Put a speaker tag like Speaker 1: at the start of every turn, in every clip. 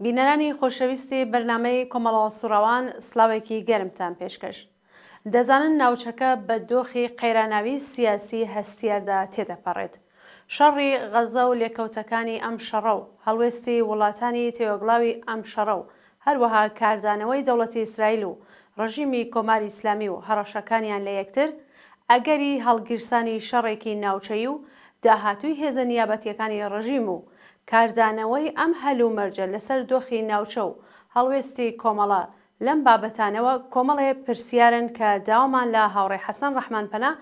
Speaker 1: بینەرانی خۆشەویستی بەرنامەی کۆمەڵە سوڕەوان سلااوێکی گەرمتان پێشکەش. دەزانن ناوچەکە بە دۆخی قەیراناوی سیاسی هەستیاردا تێدەپەڕێت. شەڕی غەزە و لێکەوتەکانی ئەم شەڕە و هەڵوێستی وڵاتانی تێوەگڵاوی ئەم شەڕە و هەروەها کاردانەوەی دەوڵەتی ئیسرائیل و ڕژیمی کۆماری ئیسلامی و هەڕەشەکانیان لە یەکتر ئەگەری هەڵگیرسانی شەڕێکی ناوچەیی و داهاتووی هێزە نیابەتیەکانی ڕژیم و کاردانەوەی ئەم هەلومەرجە لەسەر دۆخی ناوچە و هەڵوێستی کۆمەڵە لەم بابەتانەوە کۆمەڵێ پرسیارن کە داوامان لە هاوڕێ حەسەن ڕەحمانپەنا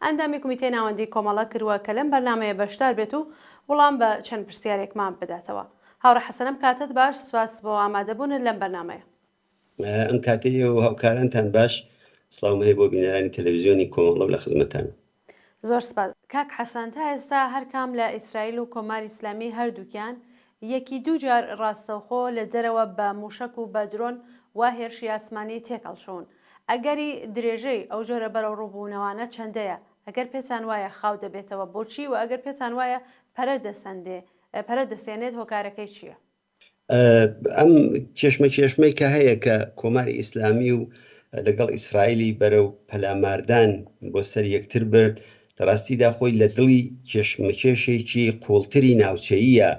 Speaker 1: ئەندامی کمیتەی ناوەندی کۆمەڵە کردووە کە لەم بەرنامەیە بەشدار بێت و وەڵام بە چەند پرسیارێکمان بداتەوە. هاوڕێ حەسەنم کاتت باش، سپاس بۆ ئامادەبوونن لەم بەرنامەیە.
Speaker 2: ئەم کاتەیە و هاوکارانتان باش، سڵاو هەیە بۆ بینەرانی تەلەڤیزیۆنی کۆمەڵە لە خزمەتان.
Speaker 1: زۆر سپاس. کاک حەسەن، تا ئێستا هەرکام لە ئیسرائیل و کۆماری ئیسلامی هەردووکیان یەکی دوو جار ڕاستەوخۆ لە جەرەوە بە موشک و بە درۆن وا هێرشی ئاسمانی تێکەڵچوون. ئەگەری درێژەی ئەو جۆرە بەرەو ڕووبوونەوانە چەندەیە؟ ئەگەر پێتان وایە خاو دەبێتەوە بۆچی و ئەگەر پێتان وایە پەرە دەسێنێت هۆکارەکەی چییە؟
Speaker 2: ئەم کێشمەی کە هەیە کە کۆماری ئیسلامی و لەگەڵ ئیسرائیلی بەرەو پەلاماردان بۆ سەر یەکتر برد، لەڕاستیدا خۆی لە دڵی کێشمەکێشێکی قوڵتری ناوچەییە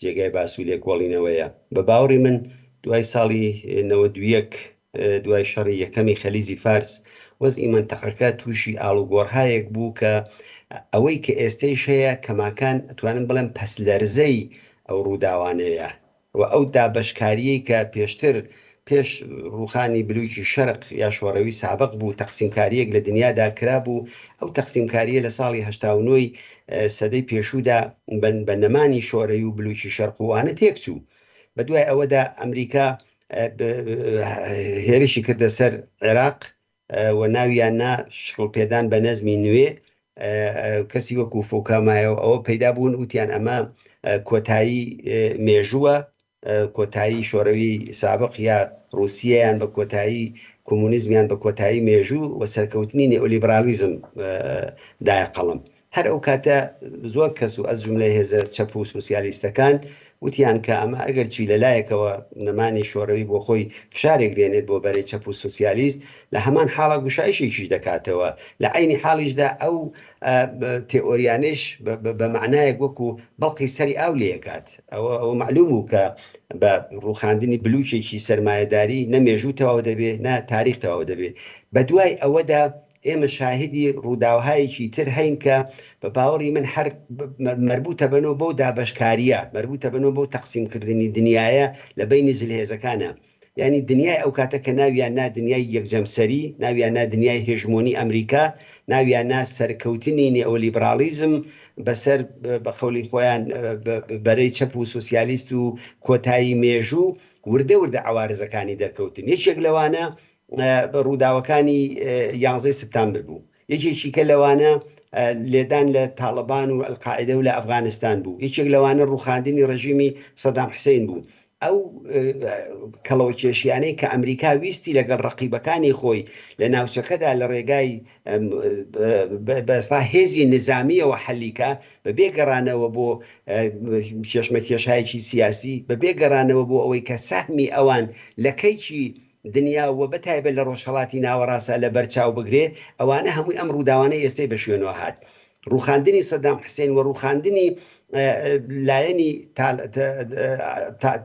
Speaker 2: جێگای باس و لێکۆڵینەوەیە. بە باوەڕی من دوای ساڵی 92 دوای شەڕی یەکەمی خەلیجی فارس وەزئی مەنتەقەکە تووشی ئاڵوگۆڕهایەک بوو کە ئەوەی کە ئێستەیش هەیە کەماکان ئەتوانم بڵێم پەسلەرزەی ئەو ڕووداوانەیە و ئەو دابەشکاریەی کە پێشتر پێش ڕوخانی بلووکی شەرق یا شۆڕەوی سابق بوو تەقسیمکاریەک لە دنیادا کرا بوو، ئەو تەقسیمکاریە لە ساڵی 89 سەدەی پێشوودا بە نەمانی شۆڕەوی و بلووکی شەرقوانە تێکچوو. بە دوای ئەوەدا ئەمریکا هێرشی کردە سەر عێراق و ناویان نا شقڵپێدان بە نەزمی نوێ. کەسی وەکو فۆکامایەوە ئەوە پەیدا بوون وتیان ئەمە کۆتایی مێژووە، کۆتایی شۆڕەوی سابق یا رووسیایان بە کۆتایی کۆمونیزمیان بە کۆتایی مێژوو و سەرکەوتنی نێئۆلیبرالیزم دایە قەڵم. هەر ئەو کاتە زۆر کەس و ئەز جوملەی هێزە چەپ و سوسیالیستەکان وتیان کە ئەمە ئەگەر چی لەلایەکەوە نەمانی شۆڕەوی بۆ خۆی فشارێک دێنێت بۆ بەرەی چەپ و سوسیالیست، لە هەمان حاڵە گوشایشێکیش دەکاتەوە. لە عینی حاڵیشدا ئەو تێئۆریانش بە معنایەک وەکو بەڵقی سەری ئاو لێکات. ئەوە معلوم بوو کە بە ڕووخاندنی بلوچێکی سەرمایەداری نەمێژوو تەواو دەبێت نە تاریخ تەواو دەبێت. بە دوای ئەوەدا ئێمە شاهدی ڕووداوهایەکی تر هەین کە بە باوەڕی من هەر مربوطە بنەوە بەو دابەشکاریە، مربوطە بنەوە بەو تەقسیمکردنی دنیاە لە بینی زلهێزەکانە. یعنی دنیای ئەو کاتە کە ناویان نا دنیای یەکجەمسەری، ناویان نا دنیای هێژمۆنی ئەمریکا، ناویان نا سەرکەوتنی نێئۆلیبرالیزم بەسەر بە خەولی خۆیان بەرەی چەپ و سوسیالیست و کۆتایی مێژوو وردە عوارزەکانی دەرکەوتن. یەکێک لەوانە ڕووداوەکانی 11 سپتامبر بوو. یەکێکی کە لەوانە لێدان لە تاڵبان و ئەلقاعیدە و لە ئەفغانستان بوو. یەکێک لەوانە ڕووخاندنی ڕژیمی سەدام حوسێن بوو. ئەو کەڵەوە کێشیانەی کە ئەمریکا ویستی لەگەڵ ڕەقیبەکانی خۆی لە ناوچەکەدا لە ڕێگای بەستا هێزی نظامیەوە حەلیکە، بە بێگەڕانەوە بۆ کێشمەکێشایەکی سیاسی، بە بێگەڕانەوە بۆ ئەوەی کە سەهمی ئەوان لە کەیکی دنیا و بەتایبەت لە ڕۆژهەڵاتی ناوەڕاستە لە بەرچاو بگرێ، ئەوانە هەمووی ئەم ڕووداوانەی ئێستەی بە شوێنەوە هات. ڕووخاندنی سەدام حوسێن و ڕووخاندنی لایەنی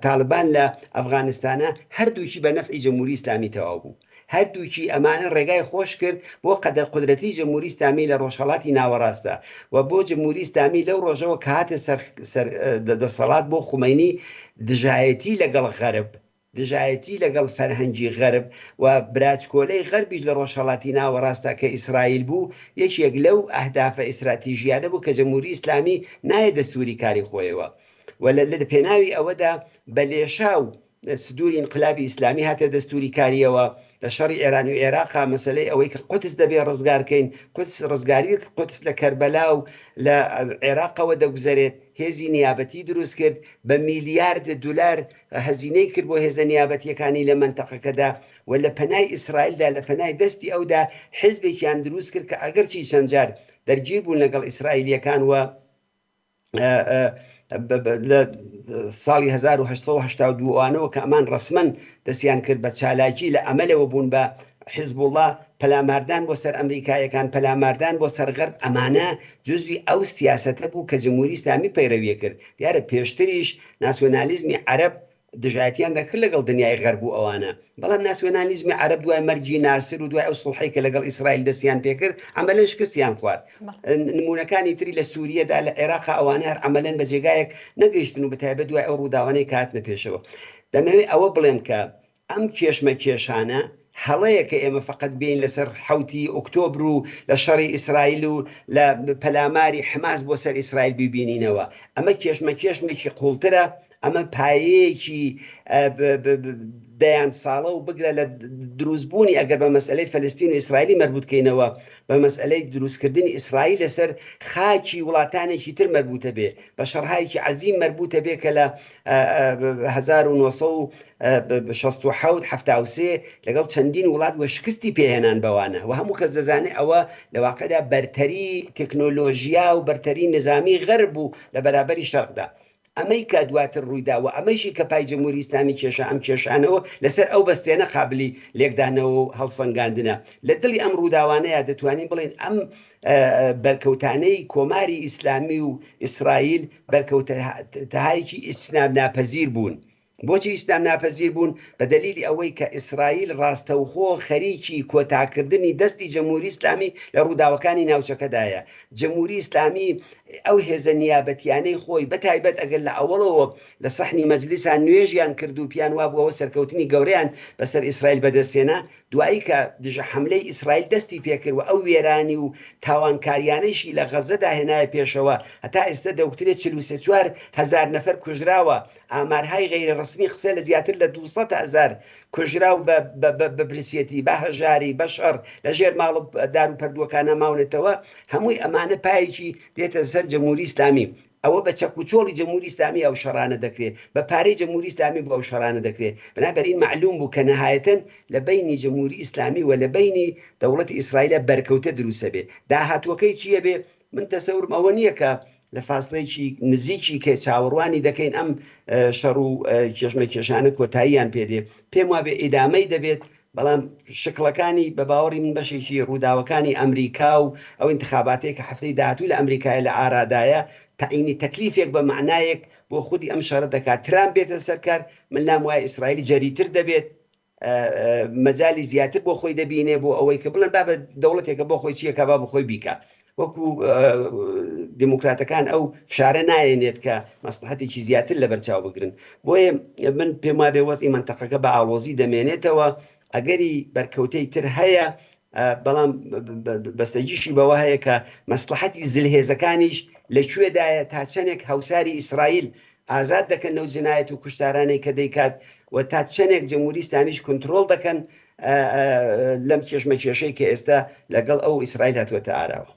Speaker 2: تاالبان لە ئەفغانستانە هەردووکی بە نەفعی جەمهوری ئیسلامی تەواو بوو. هەردووکی ئەمانە ڕێگای خۆش کرد بۆ قەدەر قودرەتی جەمهوری ئیسلامی لە ڕۆژهەڵاتی ناوەڕاستە و بۆ جەمهوری ئیسلامی لەو ڕۆژەوە کە هاتە دەسەڵات بۆ خومەینی دژایەتی لەگەڵ غەرب، دژایەتی لەگەڵ فەرهەنگی غەرب و براچکۆلەی غەربیش لە ڕۆژهەڵاتی ناوەڕاستە کە ئیسرائیل بوو، یەکێک لەو ئەهدافە ئیستراتیژیانە بوو کە جەمهوری ئیسلامی نایە دەستوری کاری خۆیەوە و لە پێناوی ئەوەدا بە لێشاو سدووری انقلابی ئیسلامی هاتە دەستوری کاریەوە. لە شەڕی ئێران و عێراقا مەسەلەی ئەوەی کە قودس دەبێ ڕزگارکەین، ڕزگاری قودس لە کەربەلا و لە عێراقەوە دەگوزارێت، هێزی نیابەتی دروست کرد، بە میلیارد دلار هەزینەی کرد بۆ هێزە نیابەتیەکانی لە مەنتەقەکەدا و لە پەنای ئیسرائیلدا لە پەنای دەستی ئەودا حیزبێکیان دروست کرد کە ئەگەرچی چەند جار دەرگیر بوون لەگەڵ ئیسرائیلیەکان و لە ساڵی 1970 کە ئەمان ڕسمەن دەستیان کرد بە چالاکی لە ئەمەلەوە بوون بە حیزب الله پەلاماردان بۆ سەر ئەمریکایەکان پەلاماردان بۆ سەرغەرب ئەمانە جزوی ئەو سیاسەتە بوو کە جمهوری ئیسلامی پەیڕەویە کرد دیارە پێشتریش ناسیۆنالیزمی عەرەب دژایەتیان دەکرد لەگەڵ دنیای غەرب و ئەوانە بەڵام ناسیۆنالیزمی عەرەب دوای مەرجی ناسر و دوای ئەو سوڵحەی کە لەگەڵ ئیسرائیل دەستیان پێکرد ئەمەلەن شکستیان خوارد نمونونەکانی تری لە سووریەدا لە عێراق ئەوانە هەر ئەمەلەن بە جێگایەک نەگەیشتن و بەتایبەت دوای ئەو ڕووداوانەی کاتنە پێشەوە دەمەوێت ئەوە بڵێم کە ئەم کێشمە کێشانە هەڵەیە کە ئێمە فقط بین لەسەر حوتی ئۆکتۆبر و لە شەڕی ئیسرائیل و لە پەلاماری حماس بۆ سەر ئیسرائیل ببینینەوە ئەمە کێشمە کێشمێکی قوڵترە ئەمە پایەیەکی دەیان ساڵە و بگرە لە دروستبوونی ئەگەر بە مەسئلەی فەلەستین و ئیسرائیلی مەربوطکەینەوە بە مەسئلەی دروستکردنی ئیسرائیل لەسەر خاکی وڵاتانێکی تر مەربوطە بێ بە شەڕهایەکی عەزیم مەربوطە بێ کە لە 1960 لەگەڵ چەندین وڵات وە شکستی پێهێنان بەوانە و هەموو کەس دەزانێت ئەوە لە واقعدا بەرتەری تەکنۆلۆژیا و بەرتەری نظامی غەرب بوو لە بەرابەری شەرقدا ئەمەی کە دواتر ڕوویداوە ئەمەشی کە پای جمهوری ئیسلامی کێشە ئەم کێشانەوە لەسەر ئەو بەستێنە قابلی لێکدانەوە و هەڵسەنگاندنە لە دڵی ئەم ڕووداوانەیە دەتوانین بڵێن ئەم بەرکەوتانەی کۆماری ئیسلامی و ئیسرائیل بەرکەوتەهایەکی ئیجتناب ناپەزیر بوون بۆچی ئیسلام ناپەزیر بوون بە دەلیلی ئەوەی کە ئیسرائیل ڕاستەوخۆ خەریکی کۆتاکردنی دەستی جمهوری ئیسلامی لە ڕووداوەکانی ناوچەکەدایە جمهوری ئیسلامی ئەو هێزە نیابەتیانەی خۆی بەتایبەت ئەگەر لە ئەوڵەوە لە سەحنی مەجلیسان نوێژیان کرد و پیان وابووەوە سەرکەوتنی گەورەیان بەسەر ئیسرائیل بەدەستێنا دوایی کە دژە حملەی ئیسرائیل دەستی پێکرد و ئەو وێرانی و تاوانکاریانەیشی لە غەزەدا هێنایە پێشەوە هەتا ئێستا دەوترێت 43 هزار نەفەر کوژراوە ئامارهای غیرە ڕسمی قسە لە زیاتر لە 200 هزار کوژراو بە برسێتی بە هەژاری بەشەڕ لە ژێر ماڵ دار و پەردووەکانە ماونێتەوە هەمووی ئەمانە پایەکی دێتە سەر جمهوری ئیسلامی ئەوە بە چەکوچۆڵی جمهوری ئیسلامی ئەو شەڕانە دەکرێت بە پارەی جمهوری ئیسلامی بۆ ئەو شەڕانە دەکرێت بنابەرین معلوم بوو کە نەهایەتەن لە بینی جمهوری ئیسلامی و لە بینی دەوڵەتی ئیسرائیلە بەرکەوتە دروستە بێ داهاتوەکەی چییە بێ من تەسەورم ئەوە نییە کە لە فاصلەیەکی نزیکی کە چاوەڕوانی دەکەین ئەم شەڕ و کێشمە کێشانە کۆتاییان پێدێ پێم وابێ ئیدامەی دەبێت بەڵام شکڵەکانی بە باوەڕی من بەشێکی ڕووداوەکانی ئەمریکا و ئەو انتخاباتەیە کە هەفتەی داهاتوو لە ئەمریکای لە ئارادایە تەعینی تەکلیفێک بە معنایەک بۆ خودی ئەم شەڕە دەکات ترامپ بێتە سەرکار من نام وایە ئیسرائیلی جەریتر دەبێت مەجای زیاتر بۆ خۆی دەبینێ بۆ ئەوەی کە بڵێن با بە دەوڵەتێکە بۆ خۆی چیەکە با بۆ خۆی بیکە وەکو دیموکراتەکان ئەو فشارە نایێنێت کە مەسلحەتێکی زیاتر لە بەرچاو بگرن بۆیە من پێم وابێ وەزی منتەقەکە بە ئاڵۆزی دەمێنێتەوە ئەگەری بەرکەوتەی تر هەیە بەڵام بەستەجیشی بەوە هەیە کە مەسلحەتی زلهێزەکانیش لەکوێدایە تا چەندێک هەوساری ئیسرائیل ئازاد دەکەن لەو جنایەت و کوشتارانەی کە دەیکات و تا چەندێک جمهوری ئیسلامیش کنترۆڵ دەکەن لەم کێشمە کێشەی کە ئێستا لەگەڵ ئەو ئیسرائیل هاتووەتە ئاراوە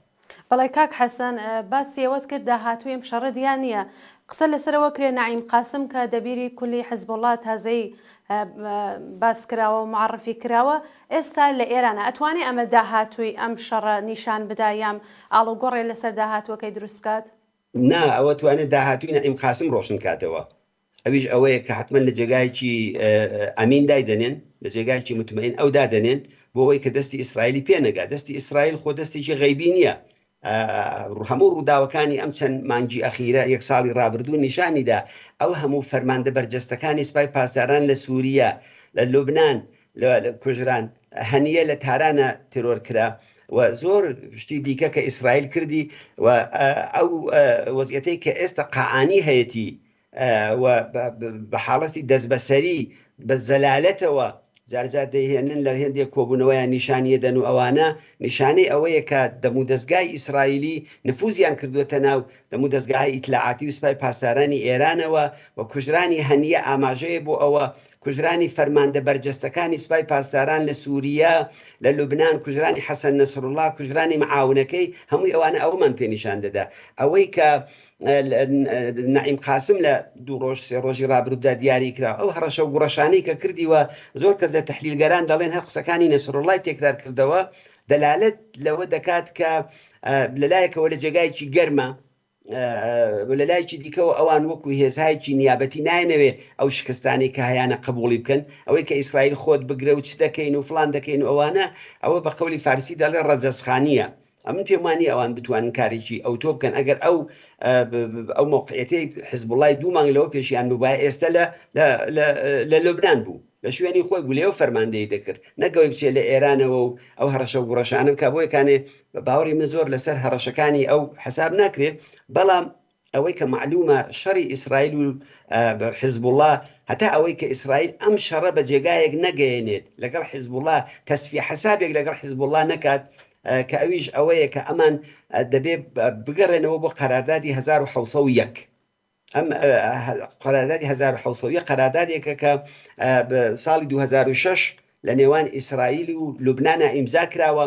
Speaker 1: بەڵای کاک حەسەن باسی ئەوەت کرد داهاتووی ئەم شەڕە دیان نییە قسە لەسەرەوە کرێ نعیم قاسم کە دەبیری کولی حیزب الله تازەی باس کراوە و معرفی کراوە ئێستا لە ئێرانە ئەتوانێت ئەمە داهاتووی ئەم شەڕە نیشان بدا یام ئاڵوگۆڕێ لەسەر داهاتوەکەی دروست بکات
Speaker 2: نا ئەوە توانێت داهاتووی نعیم قاسم ڕۆشن کاتەوە ئەویش ئەوەیە کە حتمما لە جێگایکی ئەمین دایدەنێن لە جێگایکی متمەین ئەو دادەنێن بۆ ئەوەی کە دەستی ئیسرائیلی پێنەگا دەستی ئیسرائیل خۆ دەستێکی غەیبی نییە هەموو ڕووداوەکانی ئەم چەند مانگی ئەخیرە یەک ساڵی ڕابردوو نیشانیدا ئەو هەموو فەرماندە بەرجەستەکانی سوپای پاسداران لە سووریا لە لوبنان لە کوژران هەنیە لە تارانە تێرۆر کرا و زۆر شتی دیکە کە ئیسرائیل کردی و ئەو وەزیەتەی کە ئێستا قاعانی هەیەی و بە حاڵەتی دەست بەسەری بە زەلالەتەوە جارجار دەیهێنن لە هێندێک کۆبوونەوەیان نیشانیە دەن و ئەوانە نیشانەی ئەوەیە کە دەمو دەستگای ئیسرائیلی نفوزیان کردوێتە ناو دەمو دەستگای ئیتلاعاتی و سوپای پاسدارانی ئێرانەوە و کوژرانی هەنیە ئاماژەیە بۆ ئەوە کوژرانی فەرماندە بەرجەستەکانی سوپای پاسداران لە سووریا لە لوبنان کوژرانی حەسەن نەسڕڵڵا کوژرانی معاونەکەی هەمووی ئەوانە ئەومان پێ نیشان دەدا ئەوەی کە نعیم قاسم لە دوو ڕۆژ سێ ڕۆژی ڕابردوودا دیاری کرا ئەو هەڕەشە و گوڕەشانەی کە کردیوە زۆر کەس لە تەحلیلگەران دەڵێن هەر قسەکانی نەسڕڵڵای تێکرار کردەوە دەلالەت لەوە دەکات کە لەلایەکەوە لە جێگایەکی گەرمە لە لایکی دیکەەوە ئەوان وەکو هێزایکی نیابەتی نایەنەوێ ئەو شکستانی کە هەیەە قبولی بکەن ئەوەی کە ئیسرائیل خۆت بگرە و چ دەکەین و فلان دەکەین و ئەوانە ئەوە بە قەولی فارسی دەڵێ ڕەجەسخانیە ئەمن پێمانی ئەوان بتوانن کارێکی ئەوتۆ بکەن ئەگەر ئەو موقعەتی حزب الله دوو مانگ لەوە پێشیان بووبایە ئێستا لە لوبنان بوو لە شوێنی خۆی بوو لێەوە فەرماندەی دەکرد نەگەوەی بچێت لە ئێرانەوە و ئەو هەڕەشە و گوڕەشانم کا بۆیەکانێ باوەڕی من زۆر لەسەر هەڕەشەکانی ئەو حساب ناکرێت بەڵام ئەوەی کە معلومە شەڕی ئیسرائیل و حزب الله هەتا ئەوەی کە ئیسرائیل ئەم شەڕە بە جێگایەک نەگەیەنێت لەگەڵ حزب الله تەسفیە حسابێک لەگەڵ حزب الله نەکات کە ئەویش ئەوەیە کە ئەمان دەبێت بگەڕێنەوە بۆ قەراردادی 1970 ئەم قەراردادی 1970 قەراردادێکە کە ساڵی 2006 لە نێوان ئیسرائیل و لوبنانە ئیمزا کراوە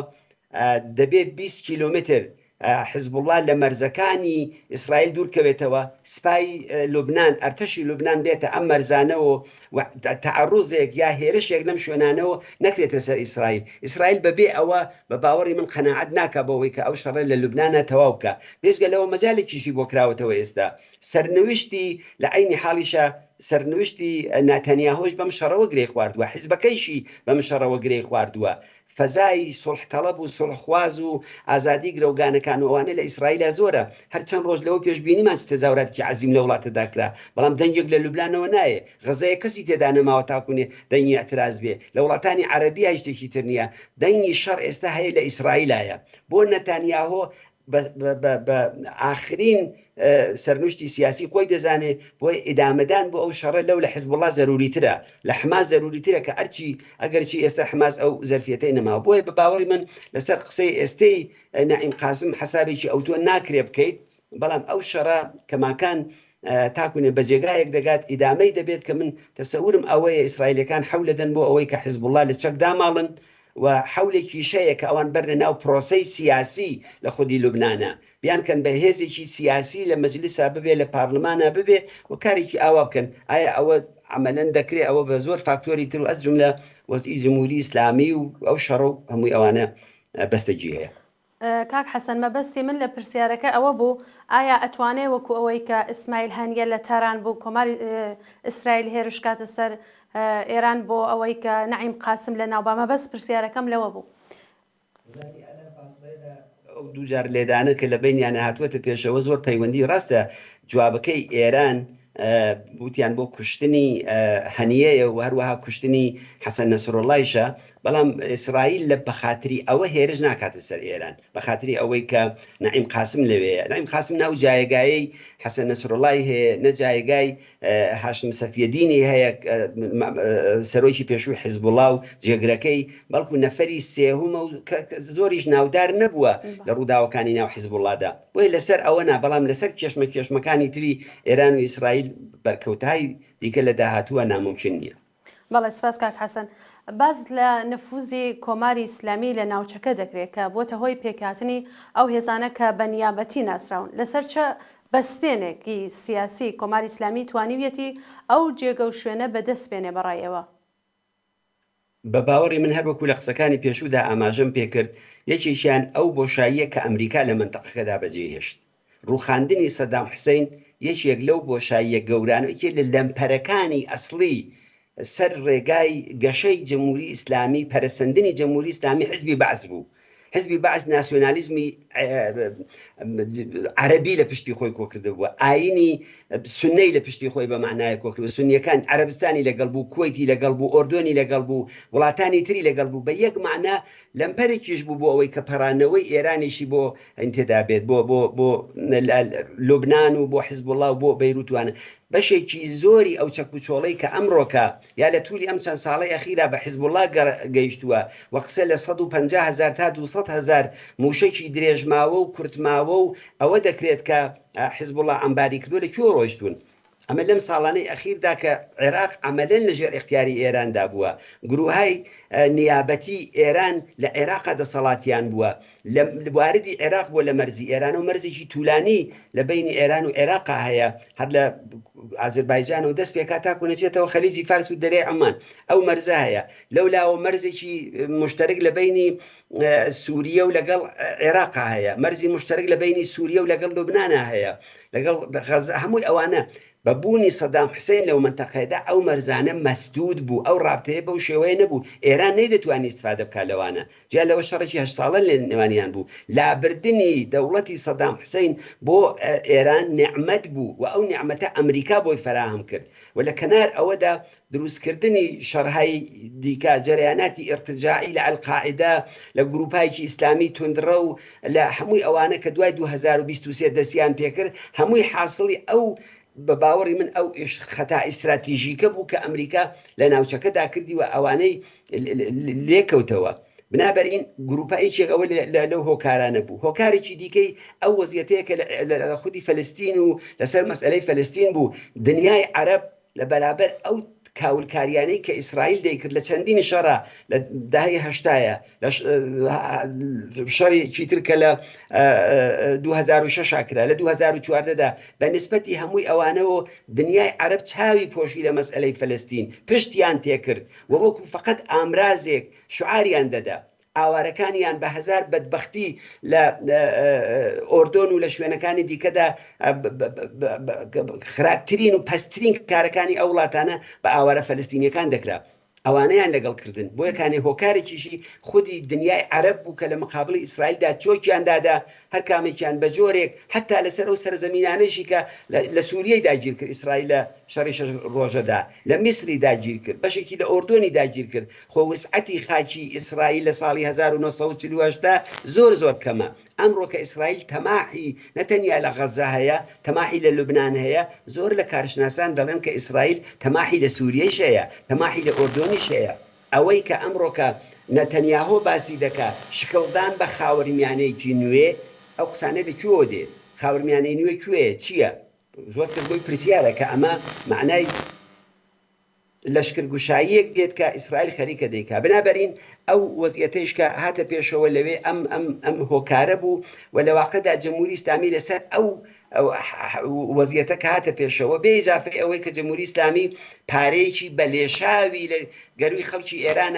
Speaker 2: دەبێت 20 کیلومتر حزب الله لە مەرزەکانی ئیسرائیل دوورکەوێتەوە سپای لوبنان ئەرتەشی لوبنان بێتە ئەم مەرزانەوە تعڕوزێک یا هێرشێک لەم شوێنانەوە نەکرێتە سەر ئیسرائیل ئیسرائیل بەبێ ئەوە بە باوەڕی من قەناعەت ناکە بەوەی کە ئەو شەڕە لە لوبنانە تەواو بکە بێژگە لەوە مەجالێکیشی بۆ کراوەتەوە ئێستا سەرنوشتی لە عینی حاڵیشە سەرنوشتی ناتەنیاهۆش بەم شەڕەوە گرێ خواردووە حیزبەکەیشی بەم شەڕەوە گرێ خواردووە فەزای سڵحتەڵەب و سڵحخواز و ئازادی گرەوگانەکان و ئەوانە لە ئیسرائیلە زۆرە هەرچەند ڕۆژ لەوە پێشبینیمان تەزاوراتی عەزیم لە وڵاتەدا کرا بەڵام دەنگێک لە لوبنانەوە نایە غەزەیە کەسی تێدا نەماوە تاکوونێ دەنگی اعتراز بێ لە وڵاتانی عەرەبی هیچ تر نییە دەنگی شەڕ ئێستا هەیە لە ئیسرائیلایە بۆ نەتانیاهۆ بە ئاخرین سەرنوشتی سیاسی خۆی دەزانێت بۆی ئیدامەدان بۆ ئەو شەڕە لەو لە حزب الله زەروریترە لە حماس زەروریترە کە ئەرچی ئەگەرچی ئێستا حماس ئەو زەرفیەتەی نەماوە بۆیە بە باوەڕی من لەسەر قسەی ئێستەی نائیم قاسم حسابێکی ئەوتۆ ناکرێ بکەیت بەڵام ئەو شەڕە کەماکان تاکوونێ بە جێگایەک دەگات ئیدامەی دەبێت کە من تەسەورم ئەوەیە ئیسرائیلەکان حەولەدەن بۆ ئەوەی کە حزب الله لە چەک داماڵن و حولێکی شەیە کە ئەوان بەرنە ناو پرۆسەی سیاسی لە خودی لوبنانە بیان کەن بە هێزێکی سیاسی لە مەجلیسا ببێ لە پارلمانە ببێ و کارێکی ئاوا بکەن ئایا ئەوە عملەن دەکرێت ئەوە بە زۆر فاکتۆری تر و ئەس جملە وەزئی جمهوری ئیسلامی و ئەو شەڕە و هەمووی ئەوانە بەستەجی هەیە
Speaker 1: کاک حەسەن مەبەستی من لە پرسیارەکە ئەوە بوو ئایا ئەتوانێت وەکو ئەوەی کە ئیسماعیل هەنیە لە تاران بوو کۆماری ئیسرائیل هێرش کاتە سەر ئێران بۆ ئەوەی کە نەعیم قاسم لە ناوبامە بەس پرسیارەکەم لەوە بوو
Speaker 2: ئەو دووجار لێدانە کە لە بینیانە هاتووەتە پێشەوە زۆر پەیوەندی ڕاستە جوابەکەی ئێران بوتیان بۆ کوشتنی هەنیەیە و هەروەها کوشتنی حەسەن نەسڕڵایشە بەڵام ئیسرائیل لە بەخاتری ئەوە هێرش ناکاتە سەر ئێران بەخاتری ئەوەی کە نەعیم قاسم لەوەیە نەعیم قاسم ناو جایگایی حەسەن نەسڕڵای هەیە نەجایگای هاشم سەفیەدینی هەیە سەرۆکی پێشووی حیزب الله و جێگرەکەی بەڵکو نەفەری سێهومە و زۆریش ناودار نەبووە لە ڕووداوەکانی ناو حیزب اللهدا بۆیە لەسەر ئەوە نا بەڵام لەسەر کێشمەکانی تری ئێران و ئیسرائیل بەرکەوتایی دیکە لە داهاتووە ناممکن نییە.
Speaker 1: بەڵێ سپاس کاک حەسەن. باز لە نفوزی کۆماری ئیسلامی لە ناوچەکە دەکرێت کە بۆتە هۆی پێکهاتنی ئەو هێزانە کە بە نیابەتی ناسراون لەسەر چە بەستێنێکی سیاسی کۆماری ئیسلامی توانیویەتی ئەو جێگە و شوێنە بەدەست بێنێ بەڕایەوە.
Speaker 2: بە باوەڕی من هەر وەکو لە قسەکانی پێشوودا ئاماژەم پێکرد یەکێکیان ئەو بۆشاییە کە ئەمریکا لە منتەقەکەدا بەجێهێشت ڕووخاندنی سەدام حوسەین یەکێک لەو بۆشاییە گەورانەوەیەکێ لە لەمپەرەکانی ئەسڵی سەر ڕێگای گەشەی جمهوری ئیسلامی پەرسەندنی جمهوری ئیسلامی حزبی بەعث بوو حزبی بەعث ناسیۆنالیزمی عەرەبی لە پشتی خۆی کۆکرده بووە ئاینی سونەی لە پشتی خۆی بە معنای کۆکردووە سونیەکان عەرەبستانی لەگەڵ بوو کوێیتی لەگەڵ بوو ئۆردۆنی لەگەڵ بوو وڵاتانی تری لەگەڵ بوو بە یەک معنە لەمپەرێکیش بوو بۆ ئەوەی کە پەرانەوەی ئێرانیشی بۆ ئینتێدا بێت بۆ لوبنان و بۆ حیزب الله و بۆ بەیروتوانە بەشێکی زۆری ئەو چەکوچۆڵەی کە ئەمڕۆکە یا لە تووری ئەم چەند ساڵەی ئەخیرا بە حیزب الله گەیشتووە و قسە لە 150,000 تا 200,000 موشەی درێژماوە و کورتماوە و ئەوە دەکرێت کە حیزب الله ئەمباری کردووە لەکوێ ڕۆیشتون ئەمە لەم ساڵانەی ئەخیردا کە عێراق ئەمەلەن لەژێر اختیاری ئێراندا بووە گروههای نیابەتی ئێران لە عێراقا دەسەڵاتیان بووە لە واردی عێراق بووە لە مەرزی ئێران و مەرزێکی توولانی لە بینی ئێران و عێراقا هەیە هەر لە ئازربایجان و دەست پێکات تاکو نەچێتەوە خەلیجی فارس و دەرێ ئەمان ئەو مەرزە هەیە لەولاوە مەرزێکی مشترک لە بینی سووریە و لەگەڵ عێراقا هەیە مەرزی مشترک لە بینی سووریە و لەگەڵ لوبنانە هەیە لەگەڵ هەمووی ئەوانە بەبوونی سەدام حسین لەو منتەقەیەدا ئەو مەرزانە مەسدود بوو ئەو ڕابطەیە بەو شێوەیە نەبوو ئێران نەیدەتوانی استفادە بکات لەوانە جا لەوە شەڕێکی 8 ساڵە لە نێوانیان بوو لابردنی دەوڵەتی سەدام حسین بۆ ئێران نعمەت بوو و ئەو نعمەتە ئەمریکا بۆی فراهم کرد و لە کەنار ئەوەدا دروستکردنی شەڕهای دیکە جەریاناتی ئرتجاعی لە ئەلقاعیدا لە گروپایکی ئیسلامی توندڕە و لە هەمووی ئەوانە کە دوای 2023 دەستیان پێکرد هەمووی حاصلی ئەو بە باوەڕی من ئەو خەتا ئیستراتیژیکە بوو کە ئەمریکا لە ناوچەکەدا کردی و ئەوانەی لێکەوتەوە بنابەرین گروپایەکێک ئەوە لەو هۆکارانە بوو هۆکارێکی دیکەی ئەو وەزیەتەیە کە لە خودی فەلستین و لەسەر مەسئلەی فەلستین بوو دنیای عەرەب لە بەرابەر ئەو کاولکاریانەی کە ئیسرائیل دەیکرد لە چەندین شەڕە لە داهەی هەشتایە لە شەڕێکی تر کە لە 2006 کرا لە 2014دا بە نسبەتی هەمووی ئەوانەوە دنیای عەرەب چاوی پۆشی لە مەسئلەی فەلستین پشتیان تێکرد و وەکو فقط ئامرازێک شعاریان دەدا ئاوارەکانیان بە هەزار بەدبەختی لە ئۆردۆن و لە شوێنەکانی دیکەدا خراپترین و پەستترین کارەکانی ئەو وڵاتانە بە ئاوارە فەلستینیەکان دەکرا ئەوانەیان لەگەڵ کردن بۆ یەکانی هۆکارێکیشی خودی دنیای عەرەب بوو کە لە مقابڵی ئیسرائیلدا چۆکیان دادا هەر کامێکیان بە جۆرێک حتا لەسەر ئەو سەرزەمینانەیشی کە لە سووریەی داگیر کرد ئیسرائیل لە شەڕی شەش ڕۆژەدا لە میسری داگیر کرد بەشێکی لە ئۆردۆنی داگیر کرد خۆ وسعەتی خاکی ئیسرائیل لە ساڵی 1948 زۆر کەمە ئەمڕۆ کە ئیسرائیل تەماحی نەتەنیا لە غەزا هەیە تەماحی لە لوبنان هەیە زۆر لە کارشناسان دەڵێن کە ئیسرائیل تەماحی لە سووریەش هەیە تەماحی لە ئۆردۆنیش هەیە ئەوەی کە ئەمڕۆ کە نەتەنیاهۆ باسی دەکات شکڵدان بە خاوەرمیانەیەکی نوێ ئەو قسانە لەکوێوە دێت خاوەرمیانەی نوێ کوێیە چییە زۆر کردبووی پرسیارە کە ئەمە معنای لەشکرگوشاییەک دێت کە ئیسرائیل خەریکە دەیکا بنابەرین ئەو وەزیەتەیش کە هاتە پێشەوە لەوێ ئەم هۆکارە بوو و لە واقعدا جەمهوری ئیسلامی لەسەر ئەو وەزیەتە کە هاتە پێشەوە بێ ئیزافەی ئەوەی کە جەمهوری ئیسلامی پارەیەکی بەلێشاوی لە گەروی خەڵکی ئێران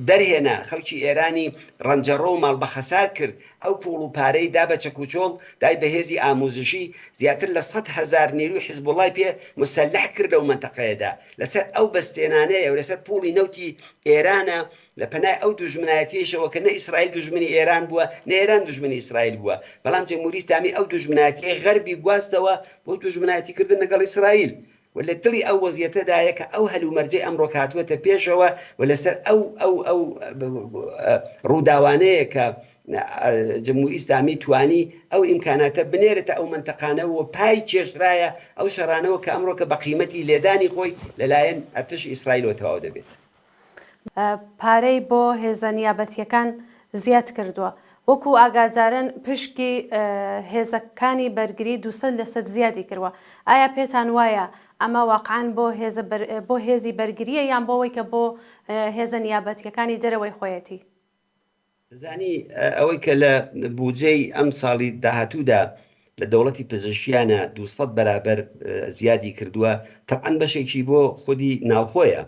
Speaker 2: دەرهێنا خەڵکی ئێرانی ڕەنجەڕۆ و ماڵ بەخەسار کرد ئەو پوڵ و پارەی دا بە چەکوچۆڵ دای بەهێزی ئامۆزشی زیاتر لە 100,000 نیروی حیزبوڵای پێ مسلح کرد لەو منتەقەیەدا لەسەر ئەو بەستێنانەیە و لەسەر پوڵی نەوتی ئێرانە لە پەنای ئەو دوژمنایەتیشەوە کە نە ئیسرائیل دوژمنی ئێران بووە نە ئێران دوژمنی ئیسرائیل بووە بەڵام جەمهوری ئیسلامی ئەو دوژمنایەتی غەربی گواستەوە بۆ دوژمنایەتی کردن لەگەڵ ئیسرائیل و لە دڵی ئەو وەزیەتەدایە کە ئەو هەلومەرجەی ئەمڕۆ هاتووەتە پێشەوە و لەسەر ئەو ڕووداوانەیە کە جمهوری ئیسلامی توانی ئەو ئیمکاناتە بنێرێتە ئەو منتەقانە و پای کێشرایە ئەو شەڕانەوە کە ئەمڕۆ کە بە قیمەتی لێدانی خۆی لەلایەن ئەرتەشی ئیسرائیلەوە تەواو دەبێت.
Speaker 1: پارەی بۆ هێزە نیابەتیەکان زیاد کردووە وەکو ئاگادارن پشکی هێزەکانی بەرگری 200% زیادی کردووە ئایا پێتان وایە ئەمە واقعان بۆ هێزی بەرگریە یان بۆەوەی کە بۆ هێزە نیابەتیەکانی دەرەوەی خۆیەتی
Speaker 2: زانی ئەوەی کە لە بودجەی ئەم ساڵی داهاتوودا لە دەوڵەتی پزیشکیانە 200 بەرابەر زیادی کردووە تەبعەن بەشێکی بۆ خودی ناوخۆیە